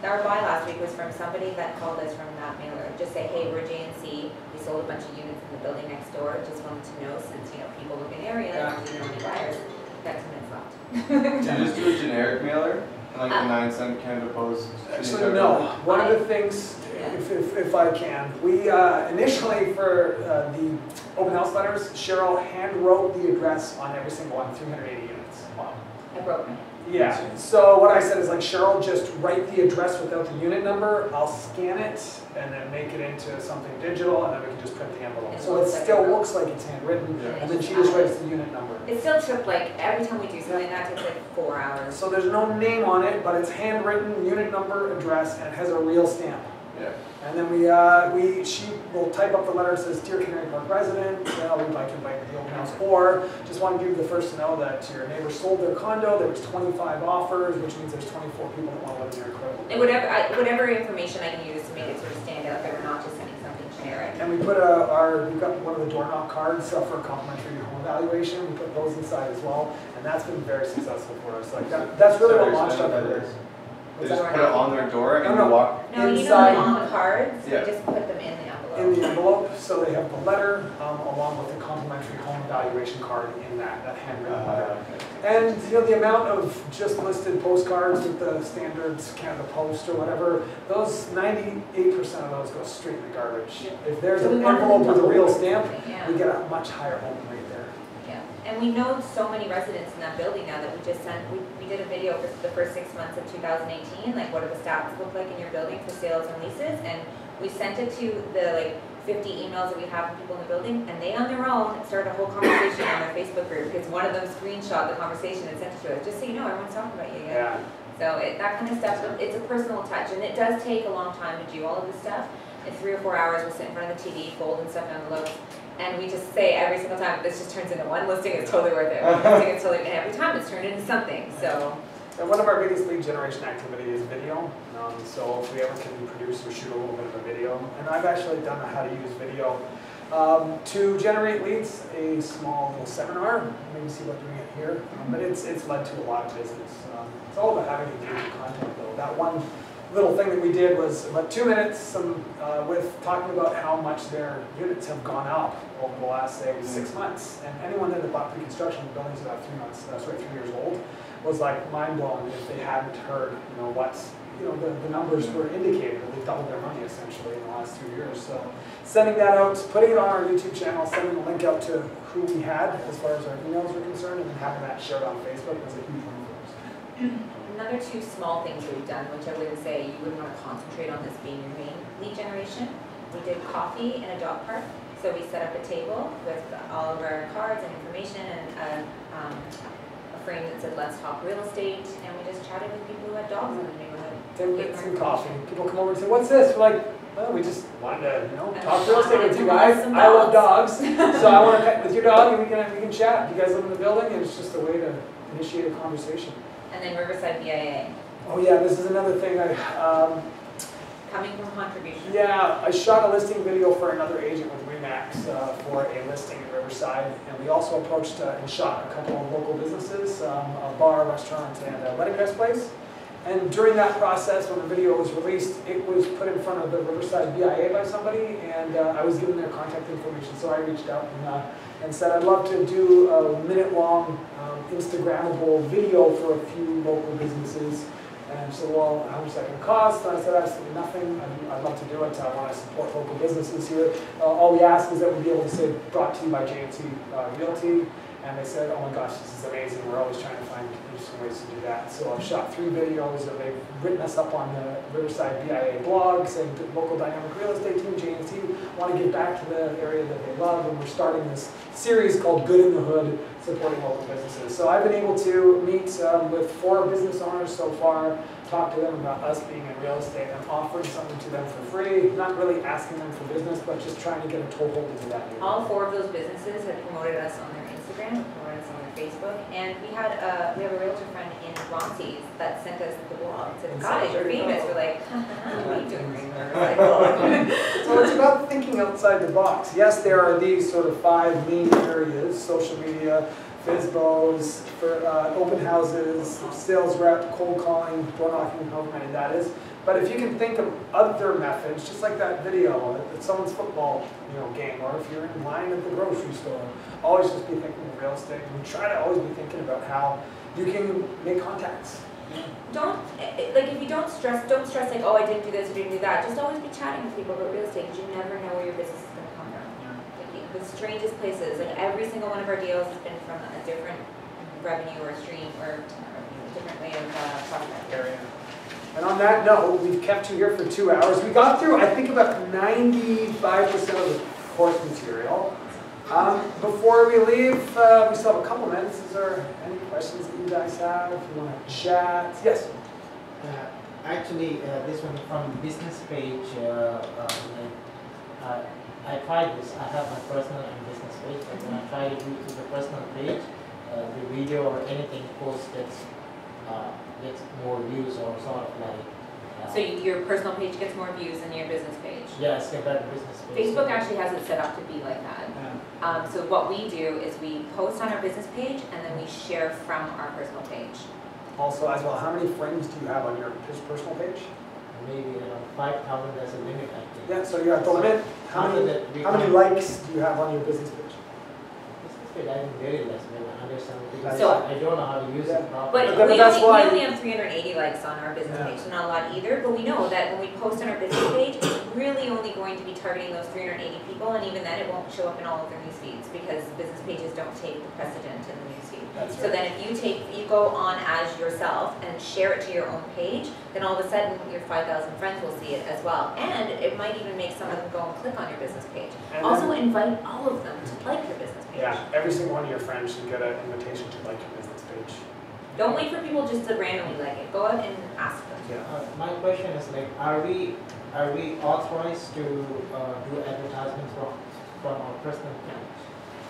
our buy last week was from somebody that called us from that mailer. Just say, hey, we're JNC. We sold a bunch of units in the building next door. Just wanted to know, since people look in the area, you know, any buyers. Got 2 minutes left. Did you just do a generic mailer? Like a 9-cent Canada Post? Actually, no. One of the things, if I can, we initially for the open house letters, Cheryl hand wrote the address on every single one, 380 units. Wow. I broke my. Yeah, so what I said is like, Cheryl, just write the address without the unit number, I'll scan it, and then make it into something digital, and then we can just print the envelope. So it still looks like it's handwritten, and then she just writes the unit number. It still took like, every time we do something, that takes like 4 hours. So there's no name on it, but it's handwritten, unit number, address, and it has a real stamp. Yeah. And then she will type up the letter that says, Dear Canary Park resident, we'd like to invite you to the open house, or just wanted you the first to know that your neighbor sold their condo, there was 25 offers, which means there's 24 people that want to live in your crib. And whatever information I can use to make it sort of stand out, that we're not just sending something generic. And we put we've got one of the door knock cards for a complimentary home evaluation, we put those inside as well, and that's been very successful for us. Like that's really what launched up for us. They just put it on their door and No. you walk. No, you know inside. on the cards, Yeah. you just put them in the envelope. in the envelope. So they have the letter along with the complimentary home evaluation card in that handwritten letter. And the amount of just listed postcards with the standards Canada Post or whatever, those 98% of those go straight in the garbage. If there's an envelope with a real stamp, we get a much higher open rate there. Yeah, and we know so many residents in that building now that we just sent, we did a video for the first 6 months of 2018, like what do the stats look like in your building for sales and leases, and we sent it to the 50 emails that we have from people in the building, and they on their own started a whole conversation on their Facebook group because one of them screenshot the conversation and sent it to us, just so you know, everyone's talking about you again. Yeah. So that kind of stuff, it's a personal touch, and it does take a long time to do all of this stuff. In 3 or 4 hours, we'll sit in front of the TV, folding stuff in envelopes, and we just say every single time, this just turns into one listing, it's totally worth it. One listing, it's totally, and every time it's turned into something, so. And one of our biggest lead generation activity is video. So if we ever can produce or shoot a little bit of a video, and I've actually done a how to use video to generate leads, a small little seminar, maybe see about doing it here, but it's led to a lot of business. It's all about having engaging content though. That one little thing that we did was about 2 minutes with talking about how much their units have gone up over the last, say, 6 months. And anyone that bought pre-construction buildings about 3 years old was like mind-blown if they hadn't heard, what's the numbers were indicating that they've doubled their money essentially in the last 2 years. So sending that out, putting it on our YouTube channel, sending the link out to who we had as far as our emails were concerned, and then having that shared on Facebook was a huge one for us. Another 2 small things that we've done, which I wouldn't say you would want to concentrate on this being your main lead generation. We did coffee in a dog park. So we set up a table with all of our cards and information and a frame that said, let's talk real estate, and we just chatted with people who had dogs in the neighborhood. 10 minutes and coffee. People come over and say, what's this? We're like, well, we just wanted to, talk real estate with you guys. I love dogs, so I want to pet with your dog, and we can chat. You guys live in the building, and it's just a way to initiate a conversation. And then Riverside BIA. Oh yeah, this is another thing coming from contribution. Yeah, I shot a listing video for another agent with Remax for a listing in Riverside, and we also approached and shot a couple of local businesses, a bar, restaurant, and a wedding dress place. And during that process, when the video was released, it was put in front of the Riverside BIA by somebody, and I was given their contact information. So I reached out and said, I'd love to do a minute-long Instagrammable video for a few local businesses. And she said, well, how much is that going to cost? And I said, absolutely nothing. I'd love to do it. I want to support local businesses here. All we ask is that we be able to say, brought to you by JNC Realty. And they said, oh my gosh, this is amazing. We're always trying to find interesting ways to do that. So I've shot 3 videos, and they've written us up on the Riverside BIA blog saying local dynamic real estate team, JNC, want to give back to the area that they love. And we're starting this series called Good in the Hood, supporting local businesses. So I've been able to meet with 4 business owners so far, talk to them about us being in real estate and offering something to them for free, not really asking them for business, but just trying to get a toehold into that. All 4 of those businesses have promoted us on their Instagram, promoted us on their Facebook, and we have a realtor friend in Ronces that sent us the blog. Said, guys, you're famous. We're like, what are you doing? So it's about thinking outside the box. Yes, there are these sort of 5 main areas: social media, FISBOs, for open houses, sales rep, cold calling, door knocking, however many that is. But if you can think of other methods, just like that video at someone's football game, or if you're in line at the grocery store, always just be thinking of real estate. And try to always be thinking about how you can make contacts. If you don't stress like, oh, I didn't do this, I didn't do that. Just always be chatting with people about real estate, because you never know where your business is going to come from. The strangest places, like every single one of our deals has been from a different revenue or stream or a different way of prospect area. And on that note, we've kept you here for 2 hours. We got through, I think, about 95% of the course material. Before we leave, we still have a couple minutes. Is there any questions that you guys have? If you want to chat? Yes? Actually, this one from business page, I tried this. I have my personal and business page, but when I try to do to the personal page, the video or anything post gets more views, or sort of like. So your personal page gets more views than your business page? Yes, compared to business page. Facebook actually has it set up to be like that. So what we do is we post on our business page, and then we share from our personal page. Also, as well, how many friends do you have on your personal page? maybe 5,000 as a limit, I think. Yeah, so you're at the limit. How many likes do you have on your business page? Business page, I think very less, maybe 170. Because So- I don't know how to use it properly. But we only have 380 likes on our business page, so not a lot either, but we know that when we post on our business page, it's really only going to be targeting those 380 people, and even then it won't show up in all of their news feeds, because business pages don't take the precedent in the news feed. That's So then if you go on as yourself and share it to your own page, then all of a sudden your 5,000 friends will see it as well. And it might even make some of them go and click on your business page. And Also then- invite all of them to like your business page. Yeah, every single one of your friends should get an invitation to like your business page. Don't wait for people just to randomly like it. Go out and ask them. My question is like, are we authorized to do advertisements from our personal account?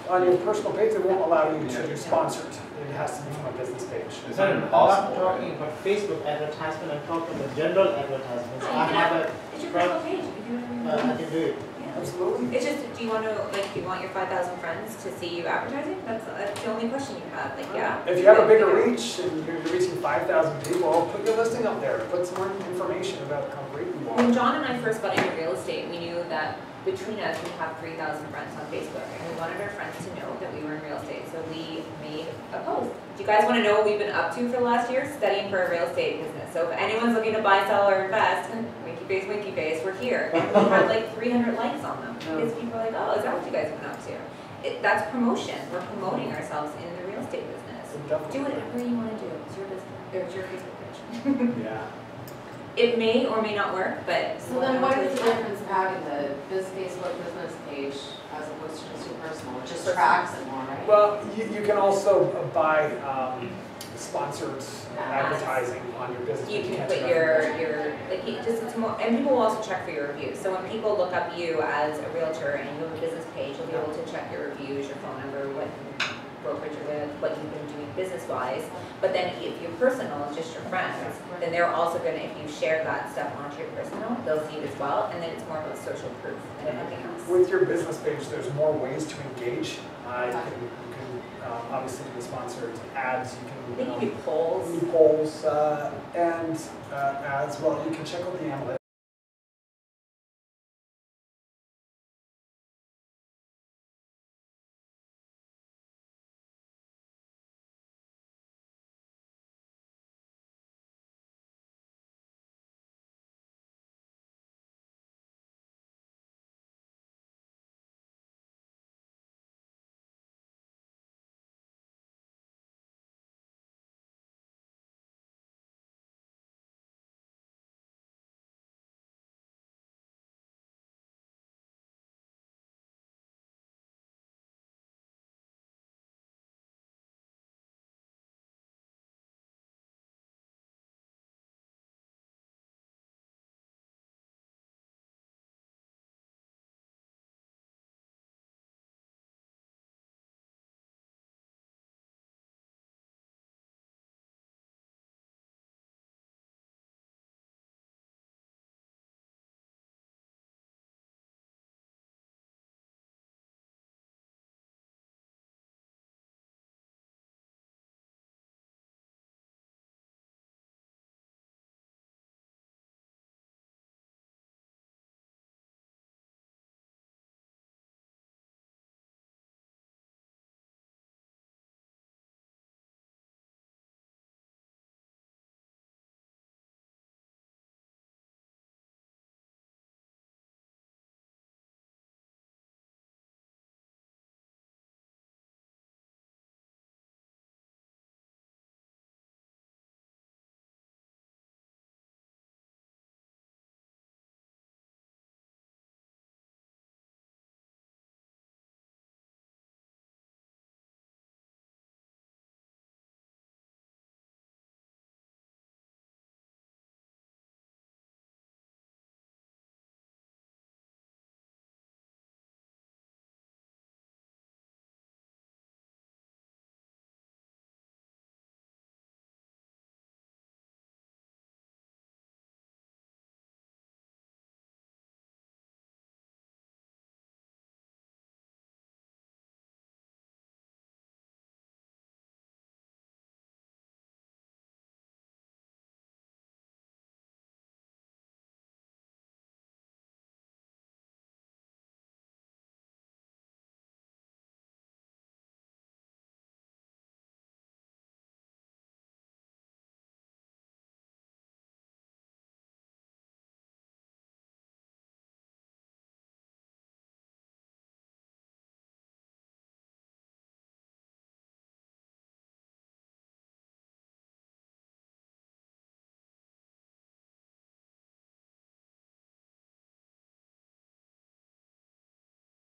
On your personal page, they won't allow you to do sponsored. It has to be from a business page. It's I'm not not impossible, talking right? about Facebook advertisement, I'm talking about general advertisements. I have It's your personal page. You can do whatever you want. I can do it. Absolutely. It's just, do you want to, like, do you want your 5,000 friends to see you advertising? That's the only question you have, like, yeah. If you have a bigger reach and you're reaching 5,000 people, put your listing up there. Put some more information about how great you are. When John and I first got into real estate, we knew that between us, we have 3,000 friends on Facebook, and we wanted our friends to know that we were in real estate, so we made a post. Do you guys want to know what we've been up to for the last year? Studying for a real estate business. So if anyone's looking to buy, sell, or invest, winky face, we're here. And we had like 300 likes on them, because people are like, oh, is that what you guys have been up to? That's promotion. We're promoting ourselves in the real estate business. Do whatever you want to do. It's your business. It's your Facebook page. Yeah. It may or may not work, but So then what is the difference of having the Facebook business page as opposed to just your personal? It just tracks it more, right? Well, you can also buy sponsored advertising on your business. You page. can Can't put do that. your like it's more, and people will also check for your reviews. So when people look up you as a realtor and you have a business page, you'll be able to check your reviews, your phone number, what brokerage you're with, what you've been doing business-wise. But then if your personal is just your friends, then they're also gonna, if you share that stuff onto your personal, they'll see it as well, and then it's more about social proof than anything else. With your business page, there's more ways to engage. You can obviously do the sponsored ads. You can do polls. Do polls, and as well, you can check out the analytics.